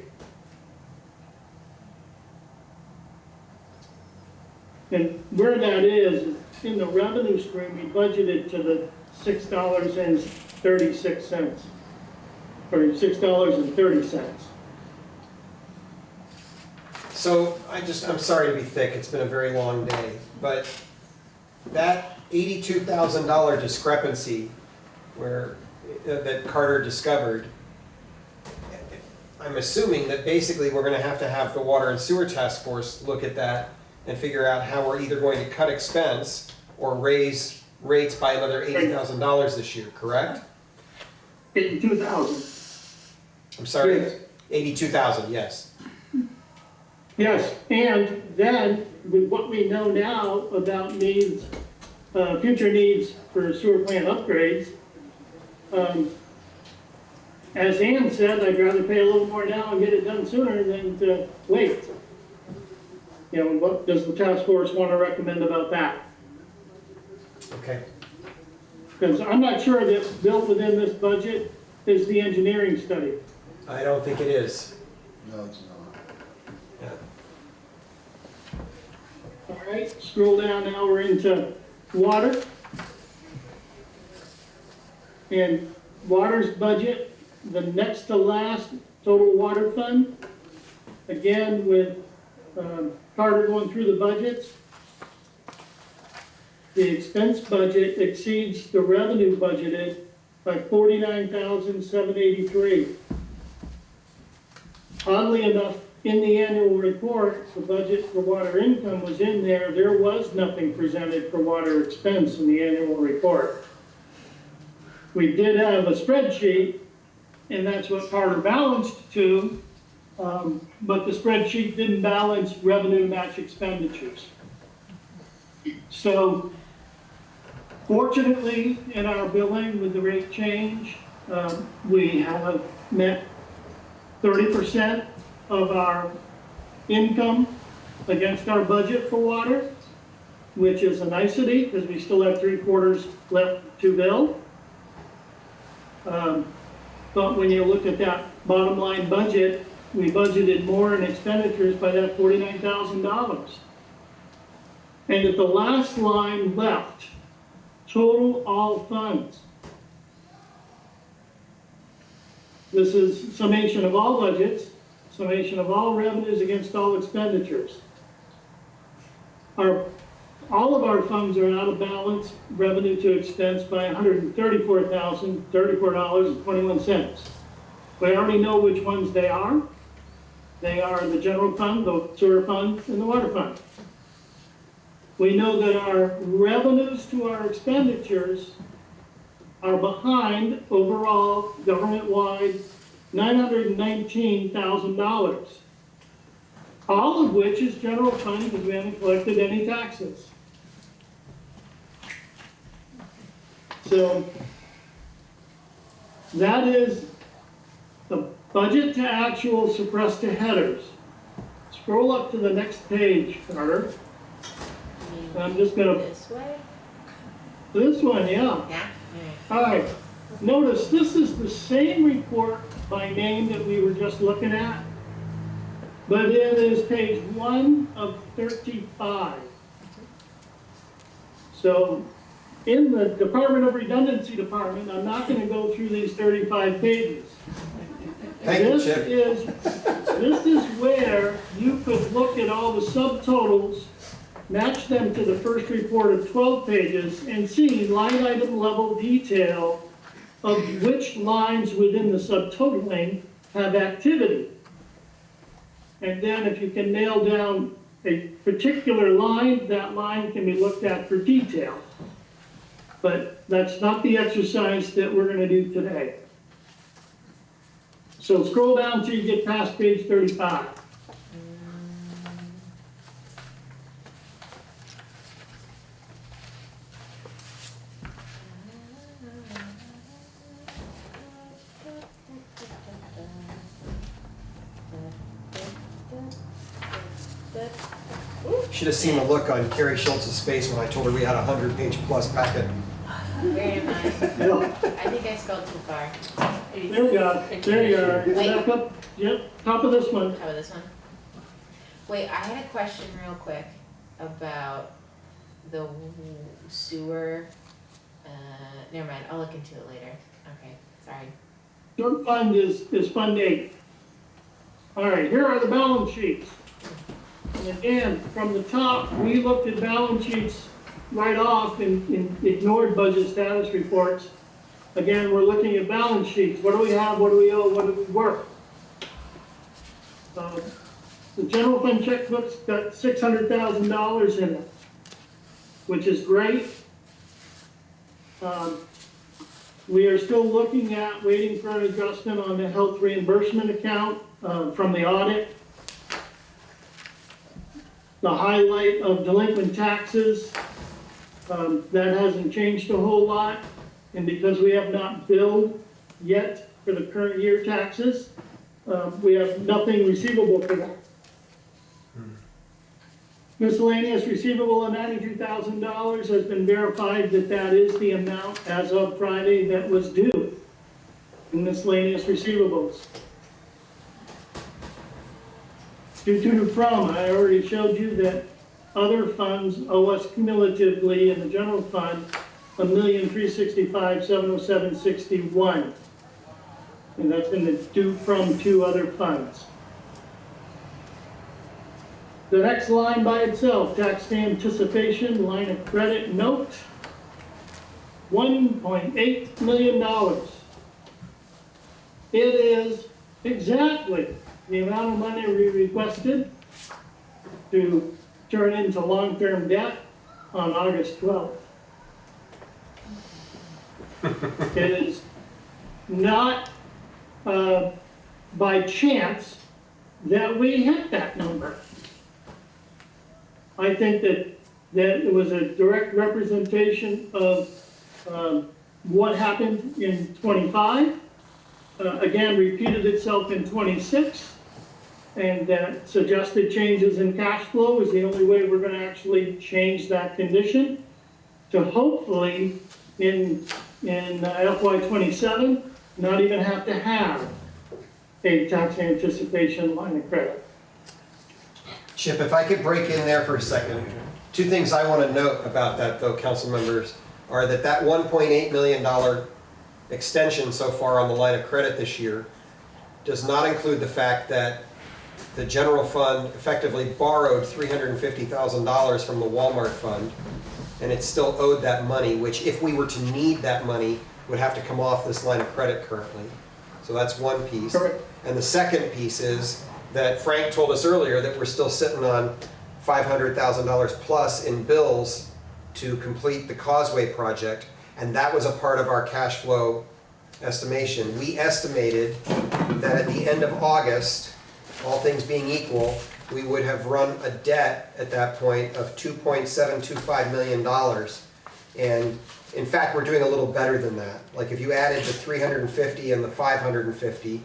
And where that is in the revenue stream, we budgeted to the $6.36, or $6.30. So I'm sorry to be thick, it's been a very long day, but that $82,000 discrepancy that Carter discovered, I'm assuming that basically we're gonna have to have the Water and Sewer Task Force look at that and figure out how we're either going to cut expense or raise rates by another $80,000 this year, correct? 82,000. I'm sorry? Yes. 82,000, yes. Yes, and then with what we know now about needs, future needs for sewer plant upgrades, as Ann said, I'd rather pay a little more now and get it done sooner than to wait. You know, what does the task force want to recommend about that? Okay. Because I'm not sure that built within this budget is the engineering study. I don't think it is. No, it's not. Yeah. All right, scroll down now, we're into water. And water's budget, the next to last total water fund. Again, with Carter going through the budgets, the expense budget exceeds the revenue budgeted by $49,783. Oddly enough, in the annual report, the budget for water income was in there. There was nothing presented for water expense in the annual report. We did have a spreadsheet, and that's what Carter balanced to, but the spreadsheet didn't balance revenue match expenditures. So fortunately, in our billing with the rate change, we have met 30% of our income against our budget for water, which is a nicety because we still have 3/4 left to bill. But when you look at that bottom line budget, we budgeted more in expenditures by that $49,000. And at the last line left, total all funds. This is summation of all budgets, summation of all revenues against all expenditures. All of our funds are out of balance, revenue to expense by $134,034.21. We already know which ones they are. They are the general fund, the sewer fund, and the water fund. We know that our revenues to our expenditures are behind overall government-wide $919,000. All of which is general fund because we haven't collected any taxes. So that is the budget to actual suppressed to headers. Scroll up to the next page, Carter. I'm just gonna. This way? This one, yeah. Yeah. All right. Notice this is the same report by name that we were just looking at, but it is page 1 of 35. So in the Department of Redundancy Department, I'm not going to go through these 35 pages. Thank you, Chip. This is where you could look at all the subtotals, match them to the first report of 12 pages, and see line item level detail of which lines within the subtotaling have activity. And then if you can nail down a particular line, that line can be looked at for detail. But that's not the exercise that we're going to do today. So scroll down till you get past page 35. Should have seen the look on Carrie Schultz's face when I told her we had a 100-page plus packet. Where am I? Yeah. I think I scrolled too far. There we go. There you are. Wait. Back up. Yep, top of this one. How about this one? Wait, I had a question real quick about the sewer. Never mind, I'll look into it later. Okay, sorry. Your fund is Fund 8. All right, here are the balance sheets. And again, from the top, we looked at balance sheets right off and ignored budget status reports. Again, we're looking at balance sheets. What do we have? What do we owe? What do we work? The general fund checkbook's got $600,000 in it, which is great. We are still looking at waiting for an adjustment on the health reimbursement account from the audit. The highlight of delinquent taxes, that hasn't changed a whole lot. And because we have not billed yet for the current year taxes. We have nothing receivable for that. Miscellaneous receivable of $92,000 has been verified that that is the amount as of Friday that was due in miscellaneous receivables. Due to and from, I already showed you that other funds owe us cumulatively in the general fund $1,365,707.61. And that's been the due from two other funds. The next line by itself, tax anticipation, line of credit note, $1.8 million. It is exactly the amount of money we requested to turn into long-term debt on August 12th. It is not by chance that we hit that number. I think that it was a direct representation of what happened in 25, again, repeated itself in 26, and that suggested changes in cash flow is the only way we're gonna actually change that condition to hopefully in FY 27, not even have to have a tax anticipation line of credit. Chip, if I could break in there for a second. Two things I want to note about that, though, council members, are that $1.8 million extension so far on the line of credit this year does not include the fact that the general fund effectively borrowed $350,000 from the Walmart fund, and it's still owed that money, which if we were to need that money, would have to come off this line of credit currently. So that's one piece. Correct. And the second piece is that Frank told us earlier that we're still sitting on $500,000 plus in bills to complete the Causeway project, and that was a part of our cash flow estimation. We estimated that at the end of August, all things being equal, we would have run a debt at that point of $2.725 million. And in fact, we're doing a little better than that. Like if you added the 350 and the 550,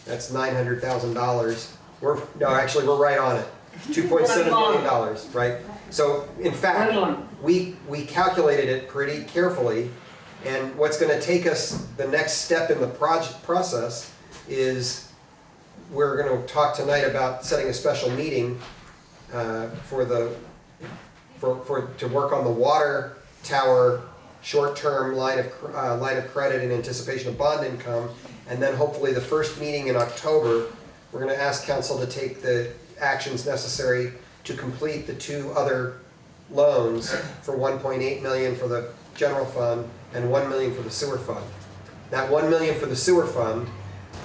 that's $900,000. We're right on it. $2.7 million, right? So in fact, we calculated it pretty carefully, and what's going to take us the next step in the process is we're going to talk tonight about setting a special meeting to work on the water tower short-term line of credit in anticipation of bond income, and then hopefully the first meeting in October, we're going to ask council to take the actions necessary to complete the two other loans for $1.8 million for the general fund and $1 million for the sewer fund. That $1 million for the sewer fund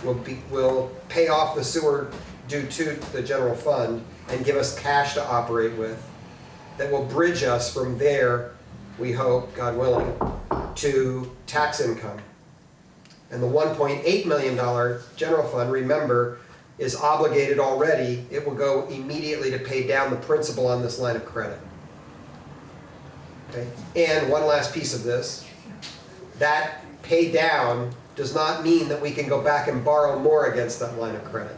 will pay off the sewer due to the general fund and give us cash to operate with that will bridge us from there, we hope, God willing, to tax income. And the $1.8 million general fund, remember, is obligated already. It will go immediately to pay down the principal on this line of credit. Okay? And one last piece of this, that pay down does not mean that we can go back and borrow more against that line of credit,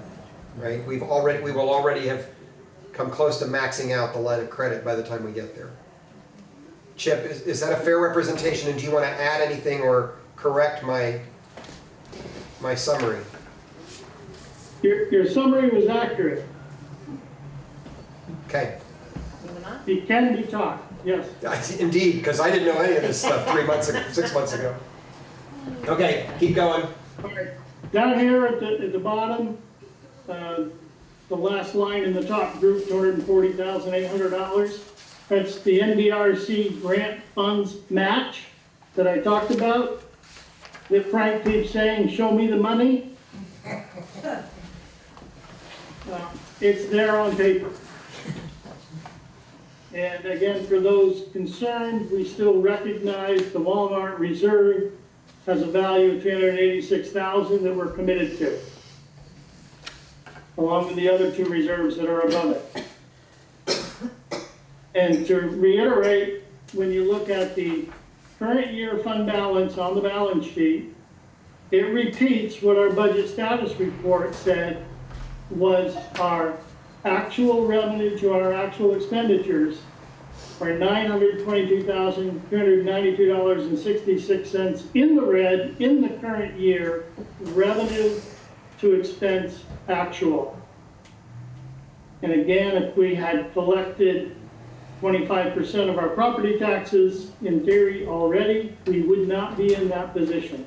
right? We will already have come close to maxing out the line of credit by the time we get there. Chip, is that a fair representation, and do you want to add anything or correct my summary? Your summary was accurate. Okay. It can be taught, yes. Indeed, because I didn't know any of this stuff 3 months ago, 6 months ago. Okay, keep going. All right. Down here at the bottom, the last line in the top group, $240,800. That's the NDRC grant funds match that I talked about. That Frank keeps saying, show me the money. It's there on paper. And again, for those concerned, we still recognize the Walmart reserve has a value of $386,000 that we're committed to, along with the other two reserves that are above it. And to reiterate, when you look at the current year fund balance on the balance sheet, It repeats what our budget status report said was our actual revenue to our actual expenditures are $922,392.66 in the red in the current year, revenue to expense actual. And again, if we had collected 25% of our property taxes in theory already, we would not be in that position.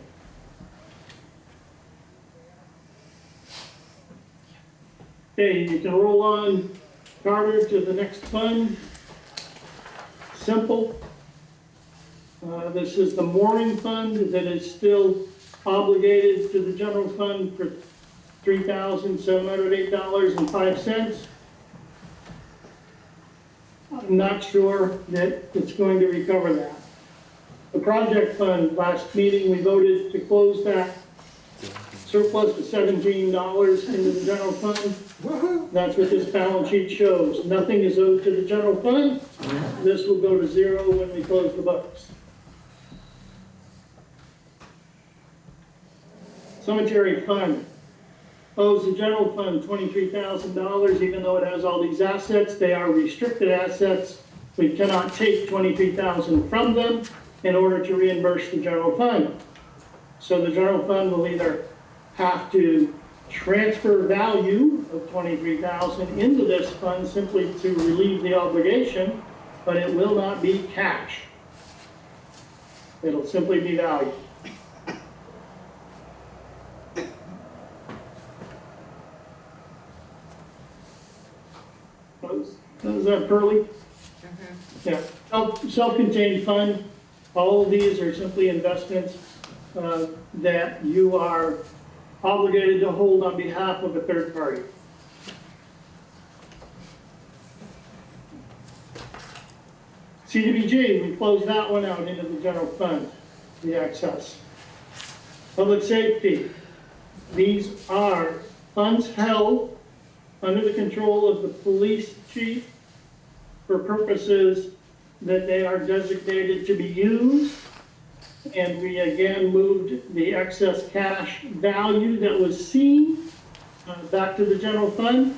Okay, you can roll on, Carter, to the next fund. Simple. This is the mooring fund that is still obligated to the general fund for $3,708.05. I'm not sure that it's going to recover that. The project fund, last meeting, we voted to close that surplus of $17 into the general fund. That's what this balance sheet shows. Nothing is owed to the general fund. This will go to zero when we close the books. Cemetery fund owes the general fund $23,000, even though it has all these assets. They are restricted assets. We cannot take $23,000 from them in order to reimburse the general fund. So the general fund will either have to transfer value of $23,000 into this fund simply to relieve the obligation, but it will not be cash. It'll simply be value. Is that Pearly? Yeah, self-contained fund. All of these are simply investments that you are obligated to hold on behalf of a third party. CDBG, we closed that one out into the general fund, the excess. Public safety, these are funds held under the control of the police chief for purposes that they are designated to be used. And we again moved the excess cash value that was seen back to the general fund.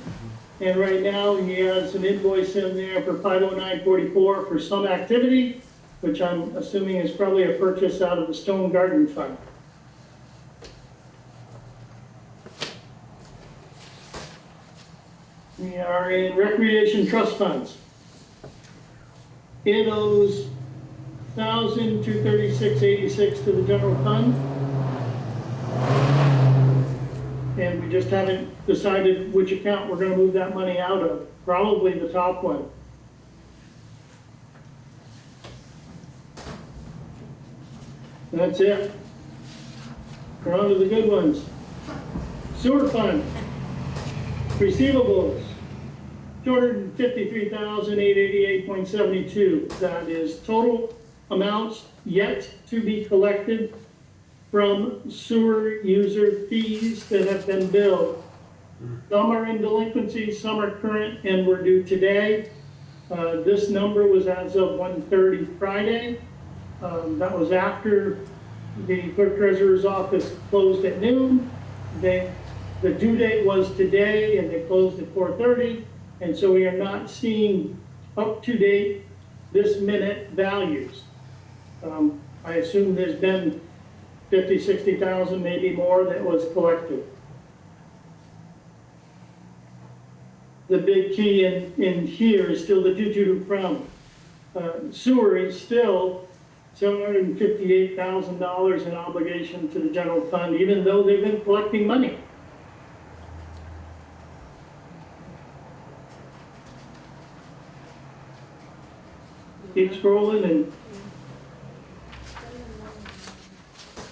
And right now he has an invoice in there for $509.44 for some activity, which I'm assuming is probably a purchase out of the Stone Garden Fund. We are in recreation trust funds. It owes $1,236.86 to the general fund. And we just haven't decided which account we're going to move that money out of. Probably the top one. That's it. We're on to the good ones. Sewer fund. Receivables. $253,888.72. That is total amounts yet to be collected from sewer user fees that have been billed. Some are in delinquency, some are current, and were due today. This number was as of 1:30 Friday. That was after the clerk treasurer's office closed at noon. The due date was today, and they closed at 4:30. And so we are not seeing up-to-date, this minute values. I assume there's been 50, 60,000, maybe more that was collected. The big key in here is still the due from. Sewer is still $758,000 in obligation to the general fund, even though they've been collecting money. Keep scrolling. And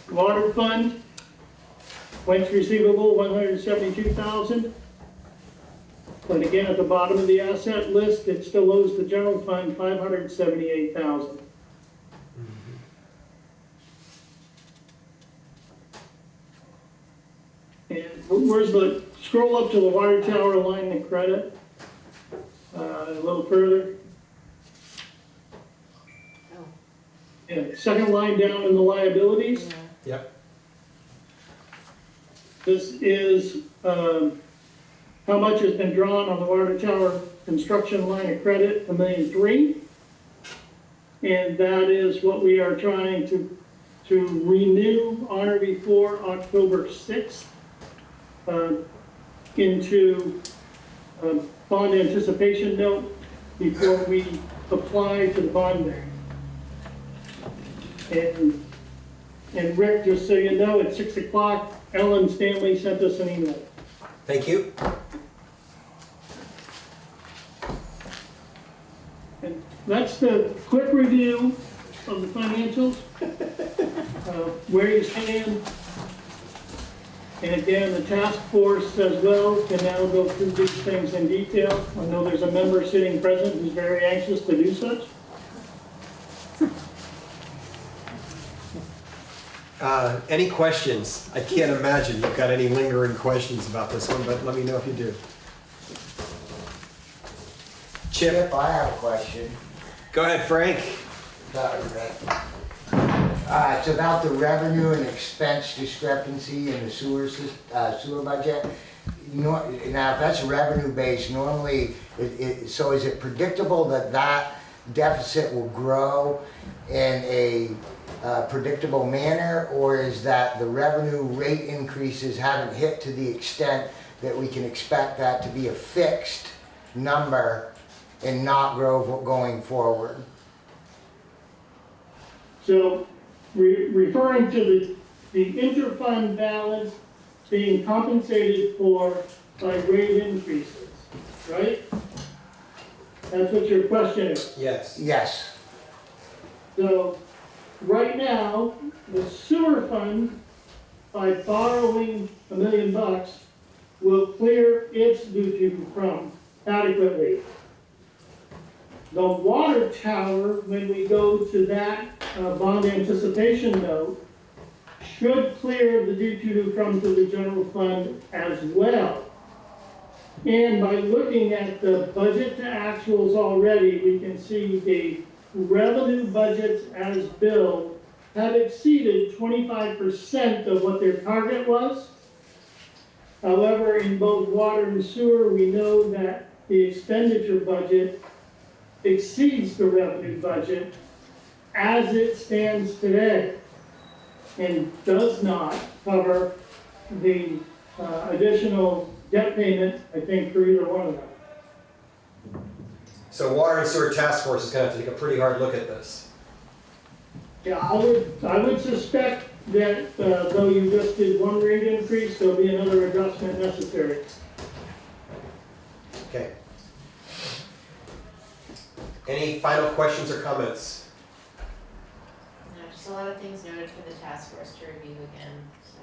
water fund, Wentz receivable, $172,000. But again, at the bottom of the asset list, it still owes the general fund $578,000. And where's the, scroll up to the water tower line of credit, a little further. Yeah, second line down in the liabilities. Yep. This is how much has been drawn on the water tower construction line of credit, $1.3 million. And that is what we are trying to renew on or before October 6th into a bond anticipation note before we apply to the bond bank. And Rick, just so you know, at 6 o'clock, Ellen Stanley sent us an email. Thank you. And that's the quick review of the financials, where you stand. And again, the task force as well can now go through these things in detail. I know there's a member sitting present who's very anxious to do such. Any questions? I can't imagine you've got any lingering questions about this one, but let me know if you do. Chip, I have a question. go ahead, Frank. It's about the revenue and expense discrepancy in the sewer budget. Now, if that's revenue based, normally, so is it predictable that that deficit will grow in a predictable manner, or is that the revenue rate increases haven't hit to the extent that we can expect that to be a fixed number and not grow going forward? So, referring to the interfund balance being compensated for by rate increases, right? That's what your question is. Yes. Yes. So, right now, the sewer fund, by borrowing $1 million, will clear its due to from adequately. The water tower, when we go to that bond anticipation note, should clear the due to from to the general fund as well. And by looking at the budget to actuals already, we can see the revenue budgets as billed have exceeded 25% of what their target was. However, in both water and sewer, we know that the expenditure budget exceeds the revenue budget as it stands today and does not cover the additional debt payment, I think, for either one of them. So Water and Sewer Task Force is gonna have to take a pretty hard look at this. Yeah, I would suspect that though you just did one rate increase, there'll be another adjustment necessary. Okay. Any final questions or comments? No, just a lot of things noted for the task force to review again, so.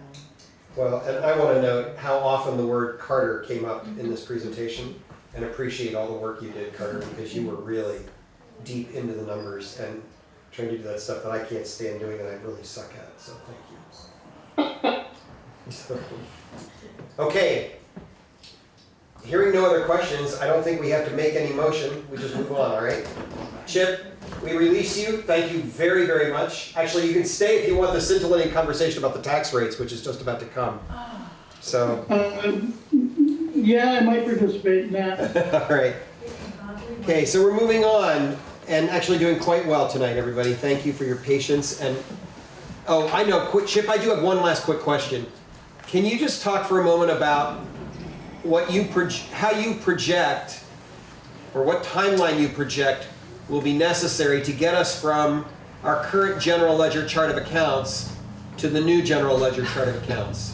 Well, and I want to note how often the word Carter came up in this presentation, and appreciate all the work you did, Carter, because you were really deep into the numbers and trying to do that stuff that I can't stand doing and I really suck at, so thank you. Okay. Hearing no other questions, I don't think we have to make any motion. We just move on, all right? Chip, we release you. Thank you very, very much. Actually, you can stay if you want the scintillating conversation about the tax rates, which is just about to come. So. Yeah, I might participate in that. All right. Okay, so we're moving on and actually doing quite well tonight, everybody. Thank you for your patience. And oh, I know, Chip, I do have one last quick question. Can you just talk for a moment about what you how you project, or what timeline you project will be necessary to get us from our current general ledger chart of accounts to the new general ledger chart of accounts?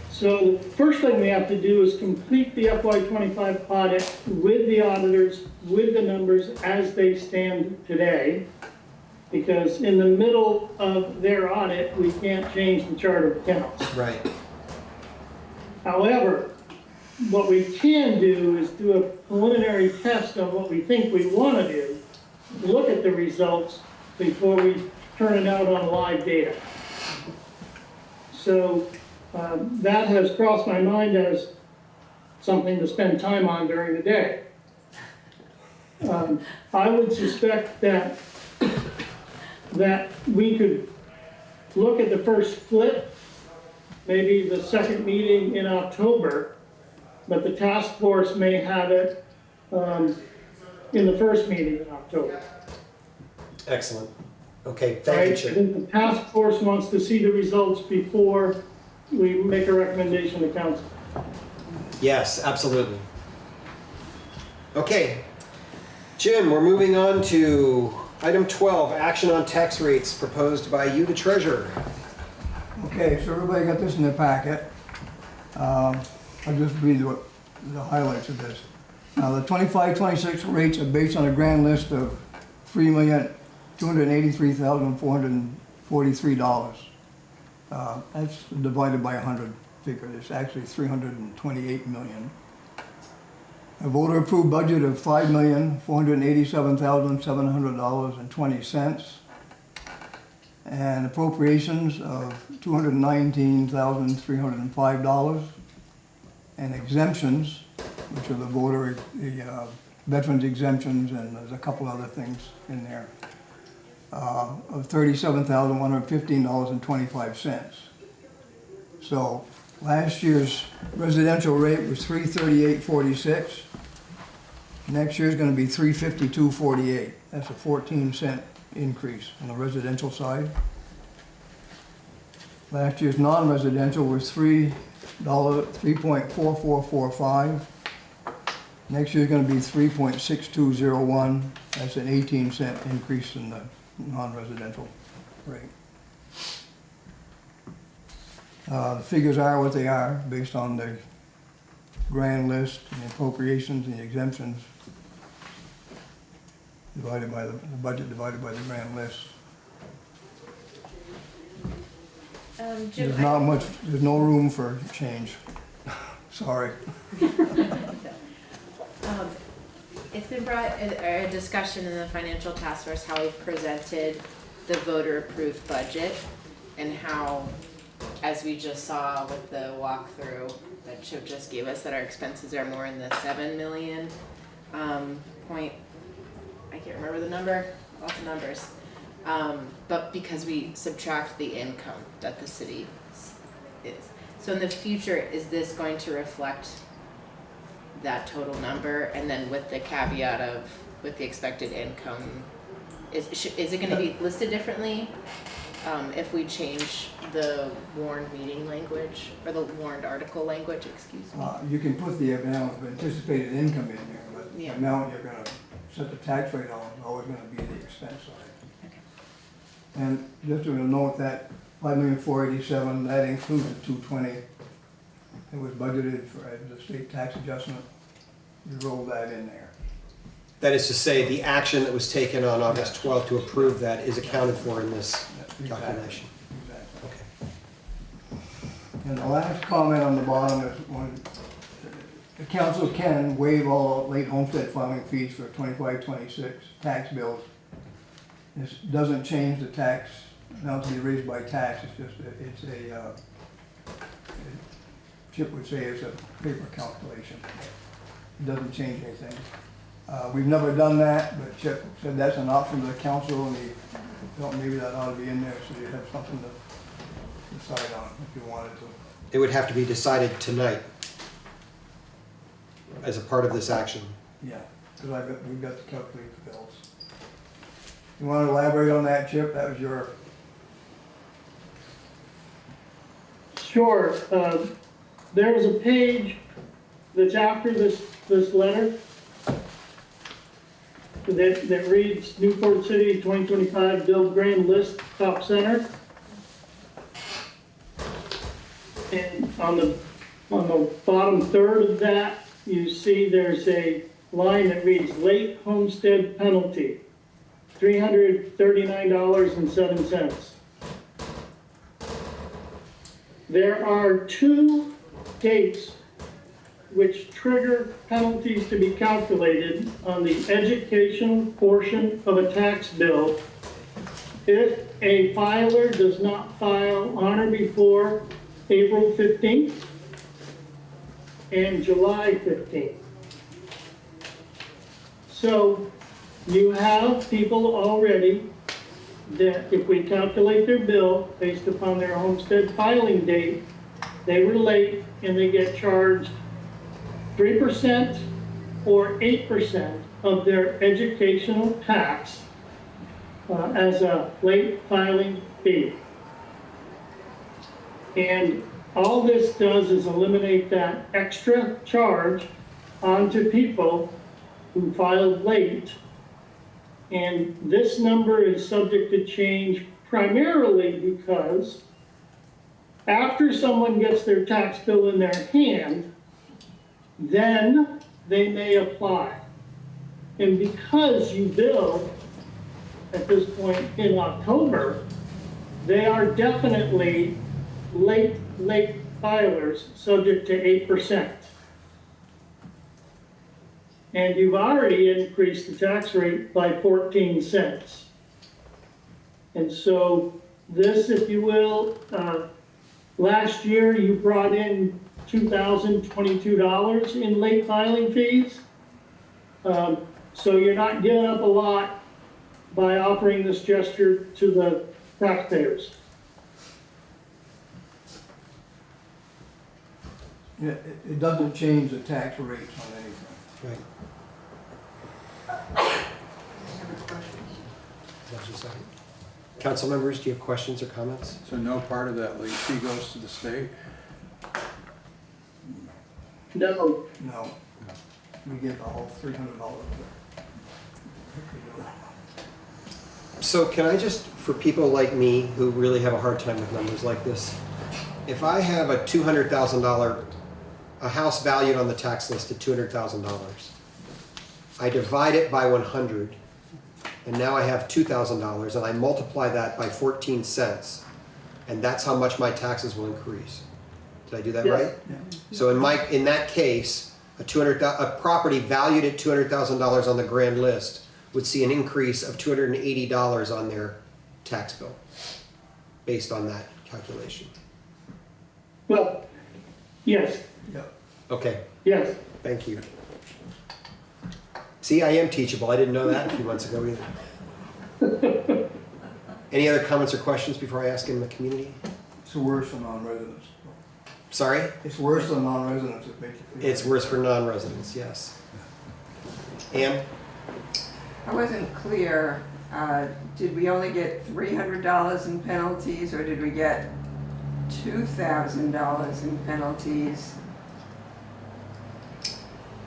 So the first thing we have to do is complete the FY25 audit with the auditors, with the numbers as they stand today. Because in the middle of their audit, we can't change the chart of accounts. Right. However, what we can do is do a preliminary test on what we think we want to do, look at the results before we turn it out on live data. So that has crossed my mind as something to spend time on during the day. I would suspect that we could look at the first flip, maybe the second meeting in October, but the task force may have it in the first meeting in October. Excellent. Okay, thank you, Right? I Chip. think the task force wants to see the results before we make a recommendation to council. Yes, absolutely. Okay, Jim, we're moving on to item 12, action on tax rates proposed by you, the treasurer. Okay, so everybody got this in their packet. I'll just read the highlights of this. The 25-26 rates are based on a grand list of $3,283,443. That's divided by 100 figure. It's actually 328 million. A voter-approved budget of $5,487,700.20. And appropriations of $219,305. And exemptions, which are the veterans exemptions, and there's a couple other things in there, of $37,115.25. So last year's residential rate was $338.46. Next year's going to be $352.48. That's a 14-cent increase on the residential side. Last year's non-residential was $3.4445. Next year's going to be 3.6201. That's an 18-cent increase in the non-residential rate. The figures are what they are based on the grand list and the appropriations and the exemptions divided by the budget divided by the grand list. Jim, There's not much, there's no room for change. Sorry. It's been brought a discussion in the financial task force how we've presented the voter-approved budget and how, as we just saw with the walkthrough that Chip just gave us, that our expenses are more in the 7 million point. I can't remember the number. Lots of numbers. But because we subtract the income that the city is. So in the future, is this going to reflect that total number? And then with the caveat of, with the expected income, is it going to be listed differently if we change the warned meeting language, or the warned article language, excuse me? You can put the amount of anticipated income in there, but the amount you're going to set the tax rate on is always going to be the expense side. Okay. And just to note that $5,487,000, that includes the $220. It was budgeted for the state tax adjustment. You roll that in there. That is to say, the action that was taken on August 12th to approve that is accounted for in this calculation. Exactly. Okay. And the last comment on the bottom is when the council can waive all late homestead filing fees for 25-26 tax bills. This doesn't change the tax amount to be raised by tax. It's just Chip would say it's a paper calculation. It doesn't change anything. We've never done that, but Chip said that's an option to the council, and he thought maybe that ought to be in there so you have something to decide on if you wanted to. It would have to be decided tonight as a part of this action. Yeah, because we've got to calculate the bills. You want to elaborate on that, Chip? That was your... Sure. There was a page that's after this letter that reads Newport City 2025 Build Grand List Top Center. And on the bottom third of that, you see there's a line that reads late homestead penalty, $339.07. There are two dates which trigger penalties to be calculated on the educational portion of a tax bill if a filer does not file on or before April 15th and July 15th. So you have people already that if we calculate their bill based upon their homestead filing date, they were late and they get charged 3% or 8% of their educational tax as a late filing fee. And all this does is eliminate that extra charge onto people who filed late. And this number is subject to change primarily because after someone gets their tax bill in their hand, then they may apply. And because you bill at this point in October, they are definitely late filers, subject to 8%. And you've already increased the tax rate by 14 cents. And so this, if you will, last year you brought in $2,022 in late filing fees. So you're not giving up a lot by offering this gesture to the taxpayers. Yeah, it doesn't change the tax rates on anything. Right. Council members, do you have questions or comments? So no part of that late fee goes to the state? No. No. We get the whole $300. So can I just, for people like me who really have a hard time with numbers like this, if I have a $200,000, a house valued on the tax list at $200,000, I divide it by 100, and now I have $2,000, and I multiply that by 14 cents, and that's how much my taxes will increase. Did I do that Yes. right? So in that case, a property valued at $200,000 on the grand list would see an increase of $280 on their tax bill, based on that calculation. Well, yes, Okay, yes. thank you. See, I am teachable. I didn't know that a few months ago either. Any other comments or questions before I ask in the community? It's worse for non-residents. Sorry? It's worse for non-residents. It makes you feel It's worse for non-residents, yes. Ann? I wasn't clear, did we only get $300 in penalties, or did we get $2,000 in penalties?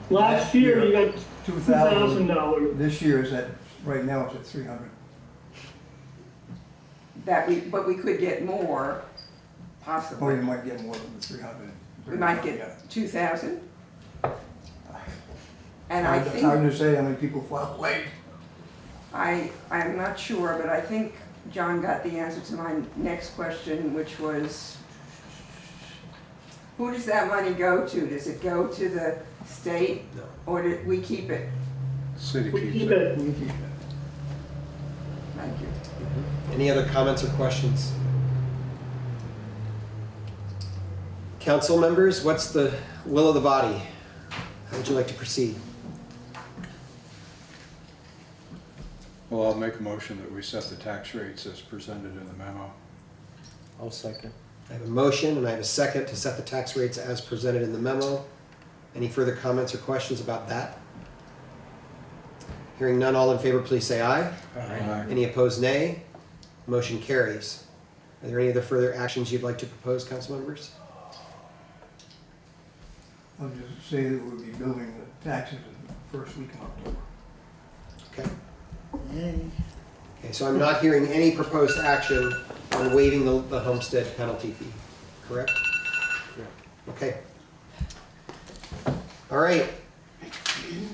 Last year you got $2,000. $2,000. This year is at, right now it's at 300. But we could get more, Or possibly. you might get more than the 300. We might get 2,000? And I think, Hard to say how many people filed late. I'm not sure, but I think John got the answer to my next question, which was, who does that money go to? Does it go to the state? No. Or do we keep it? City We keeps keep it. it. We keep it. Thank you. Any other comments or questions? Council members, what's the will of the body? How would you like to proceed? Well, I'll make a motion that we set the tax rates as presented in the memo. I'll second. I have a motion and I have a second to set the tax rates as presented in the memo. Any further comments or questions about that? Hearing none, all in favor, please say aye. Aye. Any opposed, nay. Motion carries. Are there any other further actions you'd like to propose, council members? I'll just say that we'll be building the taxes in the first week of October. Okay. Okay, so I'm not hearing any proposed action on waiving the homestead penalty fee, correct? Okay. All right.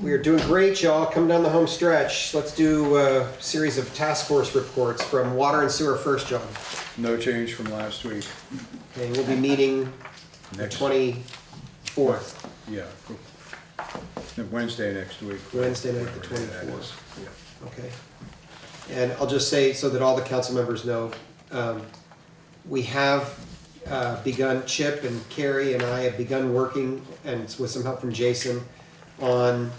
We are doing great, y'all. Coming down the home stretch. Let's do a series of task force reports from water and sewer first, John. No change from last week. Okay, we'll be meeting the Next- 24th. Yeah. Wednesday next week. Wednesday night, the Whatever that 24th. is. Yeah. Okay. And I'll just say, so that all the council members know, we have begun, Chip and Carrie and I have begun working, and with some help from Jason, on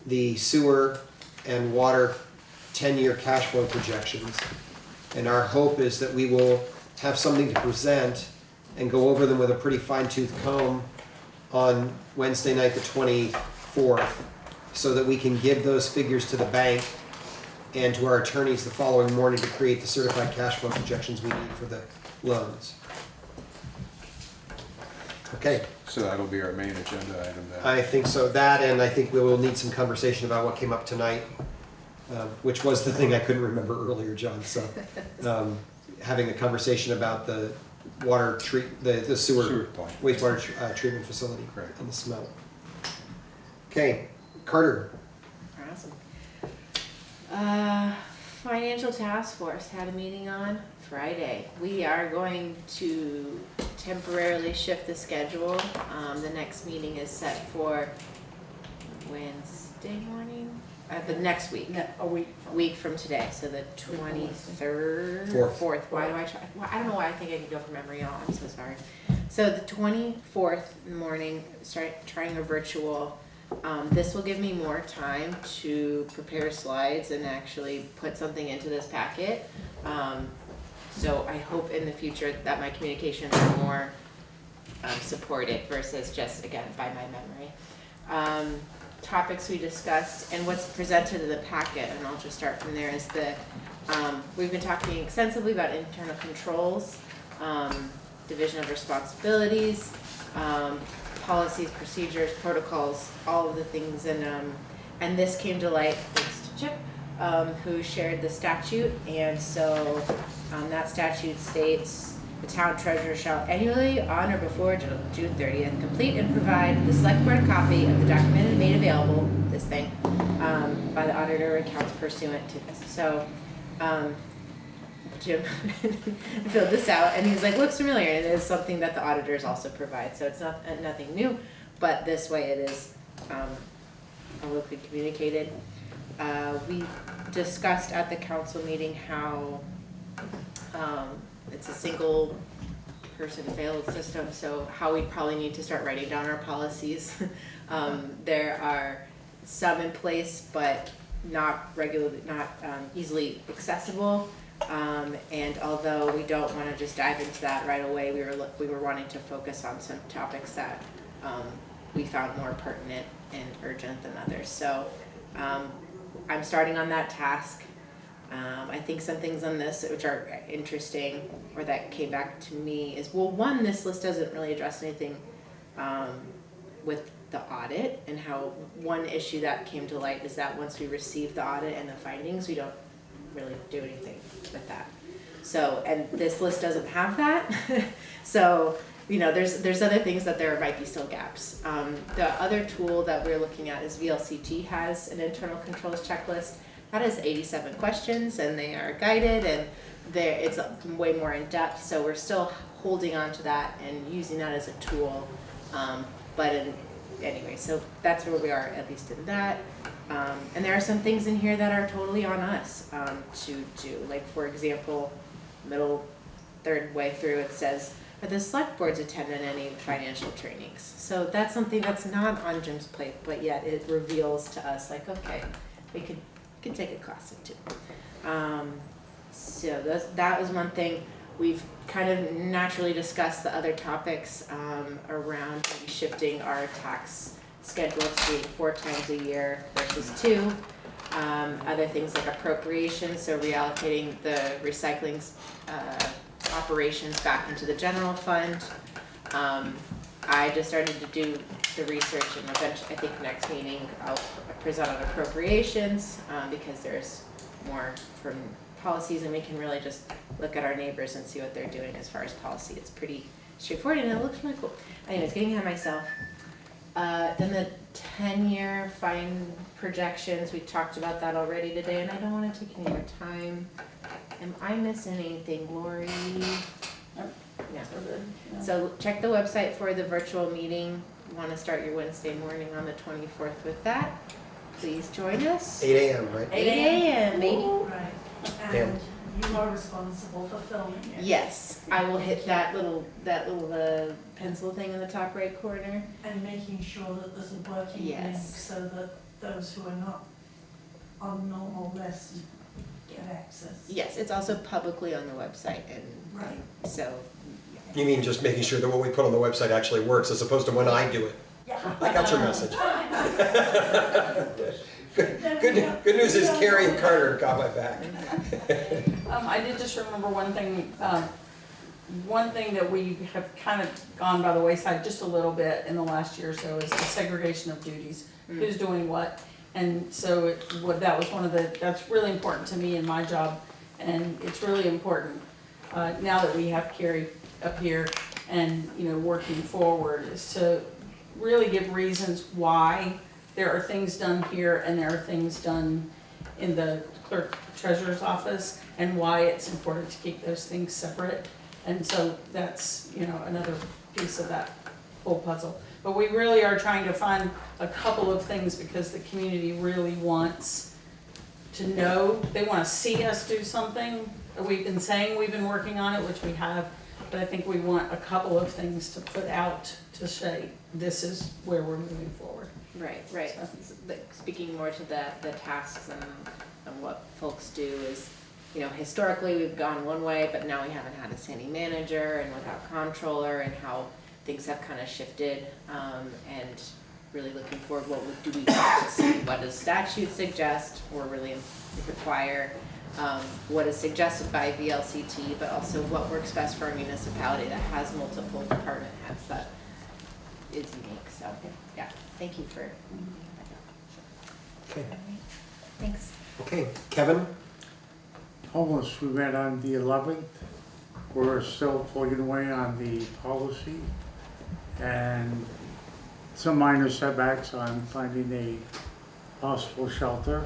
the sewer and water 10-year cash flow projections. And our hope is that we will have something to present and go over them with a pretty fine-tooth comb on Wednesday night, the 24th, so that we can give those figures to the bank and to our attorneys the following morning to create the certified cash flow projections we need for the loans. Okay. So that'll be our main agenda item then. I think so. That, and I think we will need some conversation about what came up tonight, which was the thing I couldn't remember earlier, John. So, having a conversation about the water the sewer plant. wastewater treatment facility Correct. and the smell. Okay, Carter. Awesome. Financial Task Force had a meeting on Friday. We are going to temporarily shift the schedule. The next meeting is set for Wednesday morning, the next week. A week Week from today, so the 23rd? Fourth. Why do I try? Well, I don't know why I think I can go from memory on. I'm so sorry. So the 24th morning, start trying a virtual. This will give me more time to prepare slides and actually put something into this packet. So I hope in the future that my communications are more supported versus just, again, by my memory. Topics we discussed and what's presented in the packet, and I'll just start from there, is we've been talking extensively about internal controls, division of responsibilities, policies, procedures, protocols, all of the things, and this came to light thanks to Chip, who shared the statute, and so that statute states the town treasurer shall annually on or before June 30th complete and provide the select board a copy of the document and made available, this thing, by the auditor accounts pursuant to this. So Jim filled this out and he's like, looks familiar, and it is something that the auditors also provide, so it's nothing new, but this way it is publicly communicated. We discussed at the council meeting how it's a single person failed system, so how we probably need to start writing down our policies. There are some in place, but not easily accessible. And although we don't want to just dive into that right away, we were wanting to focus on some topics that we found more pertinent and urgent than others. So I'm starting on that task. I think some things on this which are interesting, or that came back to me, is, well, one, this list doesn't really address anything with the audit, and how one issue that came to light is that once we receive the audit and the findings, we don't really do anything with that. So, and this list doesn't have that. So, you know, there's other things that there might be still gaps. The other tool that we're looking at is VLCT has an internal controls checklist. That has 87 questions, and they are guided, and it's way more in depth. So we're still holding on to that and using that as a tool. Anyway, so that's where we are, at least in that. And there are some things in here that are totally on us to do. Like, for example, middle third way through, it says, are the select boards attended any financial trainings? So that's something that's not on Jim's plate, but yet it reveals to us, like, okay, we could take a class or two. So that was one thing. We've kind of naturally discussed the other topics around maybe shifting our tax schedule to being 4 times a year versus 2. Other things like appropriations, so reallocating the recycling operations back into the general fund. I just started to do the research, and eventually, I think next meeting I'll present on appropriations because there's more from policies, and we can really just look at our neighbors and see what they're doing as far as policy. It's pretty straightforward, and it looks really cool. Anyways, getting ahead of myself. Then the 10-year fine projections, we talked about that already today, and I don't want to take any more time. Am I missing anything, Lori? Yeah. So check the website for the virtual meeting. You want to start your Wednesday morning on the 24th with that. Please join us. 8 a.m., right? 8 a.m., baby. Right, and you are responsible for filming it. Yes, I will hit that little pencil thing in the top right corner. And making sure that there's a working link Yes. so that those who are not on normal list get access. Yes, it's also publicly on the website, and Right. so. You mean just making sure that what we put on the website actually works as opposed to when I do it? Yeah. I got your message. Good news is Carrie and Carter got my back. I did just remember one thing that we have kind of gone by the wayside just a little bit in the last year or so is the segregation of duties. Who's doing what? And so that was that's really important to me in my job, and it's really important now that we have Carrie up here and, working forward, is to really give reasons why there are things done here and there are things done in the clerk treasurer's office, and why it's important to keep those things separate. And so that's, another piece of that whole puzzle. But we really are trying to find a couple of things because the community really wants to know, they want to see us do something. We've been saying we've been working on it, which we have, but I think we want a couple of things to put out to say this is where we're moving forward. Right. Speaking more to the tasks and what folks do is, historically we've gone one way, but now we haven't had a city manager and without comptroller, and how things have kind of shifted, and really looking forward, what do we want to see? What does statute suggest or really require? What is suggested by VLCT, but also what works best for a municipality that has multiple department heads that is unique. So, yeah, thank you for. Okay. Thanks. Okay, Kevin? Homeless, we met on the 11th. We're still plugging away on the policy and some minor setbacks on finding a possible shelter.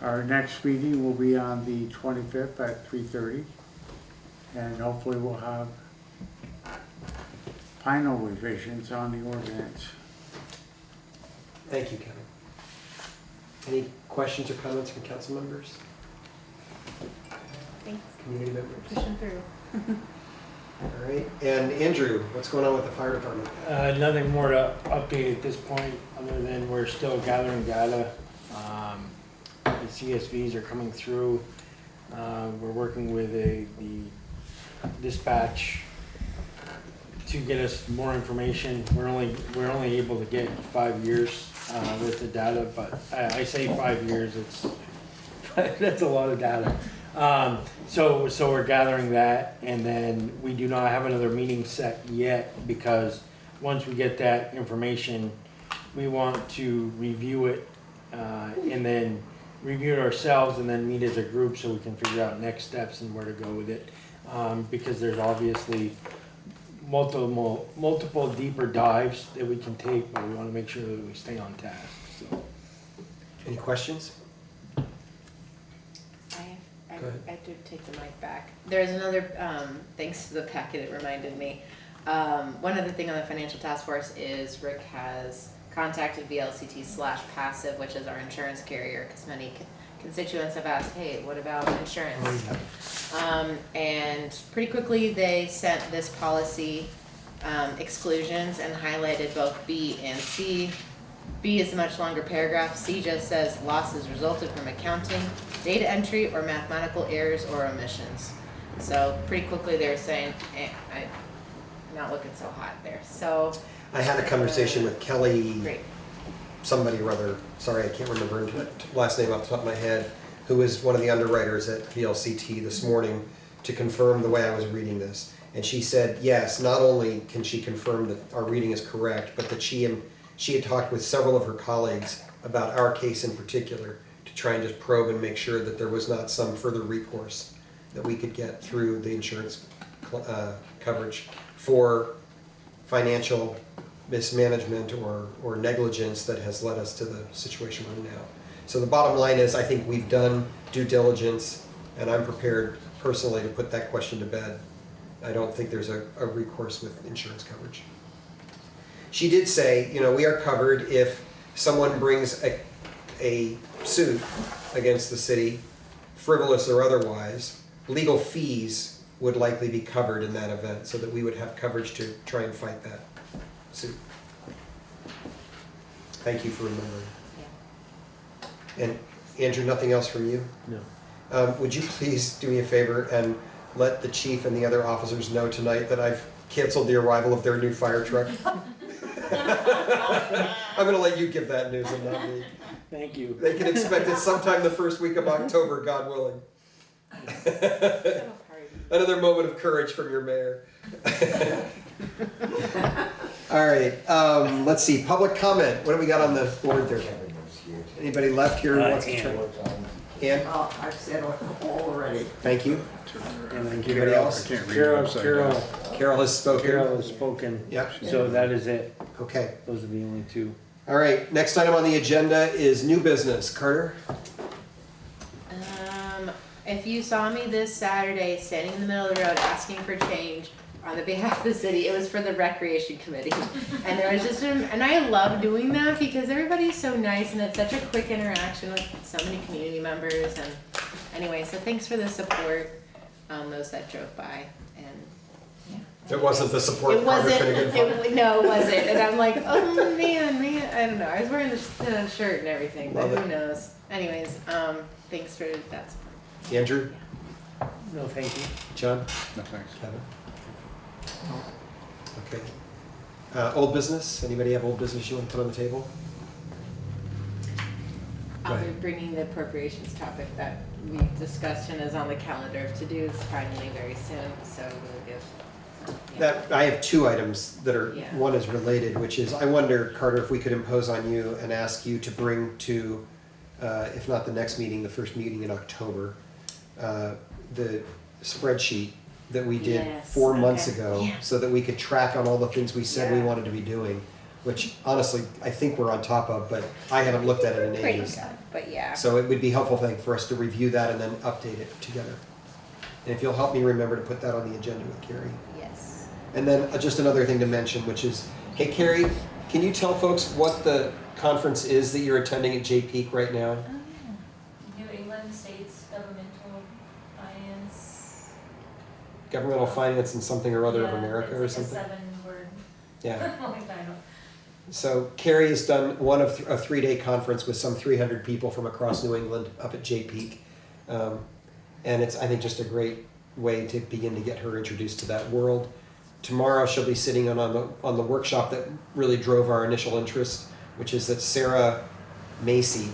Our next meeting will be on the 25th at 3:30, and hopefully we'll have final revisions on the ordinance. Thank you, Kevin. Any questions or comments from council members? Thanks. Community members? Pushing through. All right, and Andrew, what's going on with the fire department? Nothing more to update at this point, other than we're still gathering data. The CSVs are coming through. We're working with the dispatch to get us more information. We're only able to get 5 years worth of data, but I say 5 years. That's a lot of data. So we're gathering that, and then we do not have another meeting set yet, because once we get that information, we want to review it, and then review it ourselves, and then meet as a group so we can figure out next steps and where to go with it. Because there's obviously multiple deeper dives that we can take, but we want to make sure that we stay on task. So. Any questions? I did take the mic back. There's another, thanks to the packet, it reminded me. One other thing on the financial task force is Rick has contacted VLCT/Passive, which is our insurance carrier, because many constituents have asked, hey, what about insurance? And pretty quickly they sent this policy exclusions and highlighted both B and C. B is a much longer paragraph. C just says losses resulted from accounting, data entry, or mathematical errors or omissions. So pretty quickly they're saying, I'm not looking so hot there. So I had a conversation with Kelly, great. Somebody or other, sorry, I can't remember her last name off the top of my head, who is one of the underwriters at VLCT this morning, to confirm the way I was reading this. And she said, yes, not only can she confirm that our reading is correct, but that she had talked with several of her colleagues about our case in particular to try and just probe and make sure that there was not some further recourse that we could get through the insurance coverage for financial mismanagement or negligence that has led us to the situation we're in now. So the bottom line is, I think we've done due diligence, and I'm prepared personally to put that question to bed. I don't think there's a recourse with insurance coverage. She did say, we are covered if someone brings a suit against the city, frivolous or otherwise. Legal fees would likely be covered in that event, so that we would have coverage to try and fight that suit. Thank you for remembering. Yeah. And Andrew, nothing else from you? No. Would you please do me a favor and let the chief and the other officers know tonight that I've canceled the arrival of their new fire truck? I'm gonna let you give that news and not me. Thank you. They can expect it sometime the first week of October, God willing. Another moment of courage from your mayor. All right, let's see, public comment. What do we got on the board there? Anybody left here who wants to try? Ann? I've said all already. Thank you. And then Anybody else? Carol has spoken. Carol has spoken. Yep. So that is it. Okay. Those are the only two. All right, next item on the agenda is new business. Carter? If you saw me this Saturday standing in the middle of the road asking for change on the behalf of the city, it was for the recreation committee. And there was just, and I love doing that because everybody's so nice and it's such a quick interaction with so many community members. And anyway, so thanks for the support, those that drove by. And yeah. It wasn't the support It Carter wasn't, Finnegan. no, it wasn't. And I'm like, oh man, I don't know. I was wearing the shirt and everything, but who knows. Anyways, thanks for that support. Andrew? No, thank you. John? No, thanks. Kevin? Okay. Old business? Anybody have old business you want to put on the table? I'll be bringing the appropriations topic that we discussed and is on the calendar of to-dos finally very soon, so we'll give. That, I have two items that are, Yeah. one is related, which is, I wonder, Carter, if we could impose on you and ask you to bring to, if not the next meeting, the first meeting in October, the spreadsheet that we did Yes, 4 months okay. ago, Yeah. so that we could track on all the things we said we Yeah. wanted to be doing, which honestly, I think we're on top of, but I haven't looked at it in Pretty ages. good, but yeah. So it would be helpful thing for us to review that and then update it together. And if you'll help me remember to put that on the agenda with Carrie. Yes. And then just another thing to mention, which is, hey Carrie, can you tell folks what the conference is that you're attending at J-Peak right now? New England States Governmental Finance. Governmental Finance and something or other of Yeah, America or it's like something? a 7-word. Yeah. Like I know. So Carrie has done one of a 3-day conference with some 300 people from across New England up at J-Peak. And it's, I think, just a great way to begin to get her introduced to that world. Tomorrow she'll be sitting on the workshop that really drove our initial interest, which is that Sarah Macy,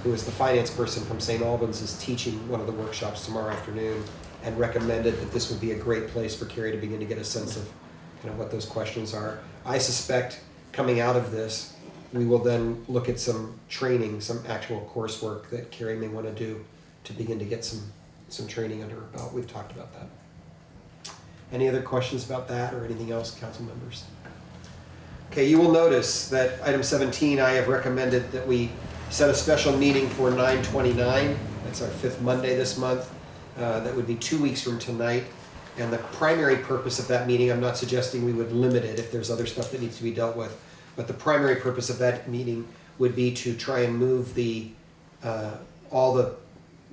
who is the finance person from St. Albans, is teaching one of the workshops tomorrow afternoon and recommended that this would be a great place for Carrie to begin to get a sense of kind of what those questions are. I suspect coming out of this, we will then look at some training, some actual coursework that Carrie may want to do to begin to get some training under her belt. We've talked about that. Any other questions about that or anything else, council members? Okay, you will notice that item 17, I have recommended that we set a special meeting for 9/29. That's our 5th Monday this month. That would be 2 weeks from tonight. And the primary purpose of that meeting, I'm not suggesting we would limit it if there's other stuff that needs to be dealt with, but the primary purpose of that meeting would be to try and move all the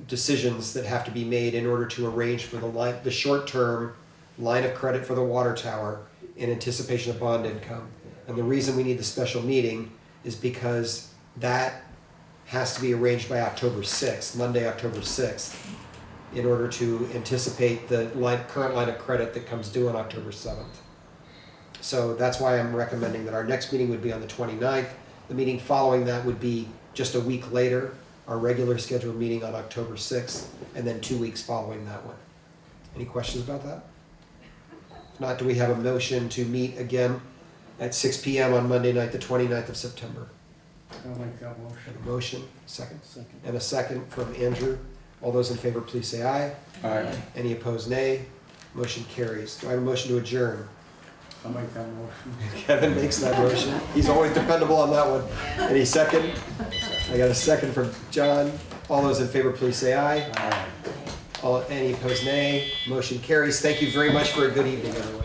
decisions that have to be made in order to arrange for the short-term line of credit for the water tower in anticipation of bond income. And the reason we need the special meeting is because that has to be arranged by October 6th, Monday, October 6th, in order to anticipate the current line of credit that comes due on October 7th. So that's why I'm recommending that our next meeting would be on the 29th. The meeting following that would be just a week later, our regular scheduled meeting on October 6th, and then 2 weeks following that one. Any questions about that? If not, do we have a motion to meet again at 6 p.m. on Monday night, the 29th of September? I'll make that motion. A motion, second? Second. And a second from Andrew. All those in favor, please say aye. Aye. Any opposed, nay. Motion carries. Do I have a motion to adjourn? I'll make that motion. Kevin makes that motion. He's always dependable on that one. Any second? I got a second from John. All those in favor, please say aye. Aye. Any opposed, nay. Motion carries. Thank you very much for a good evening, everyone.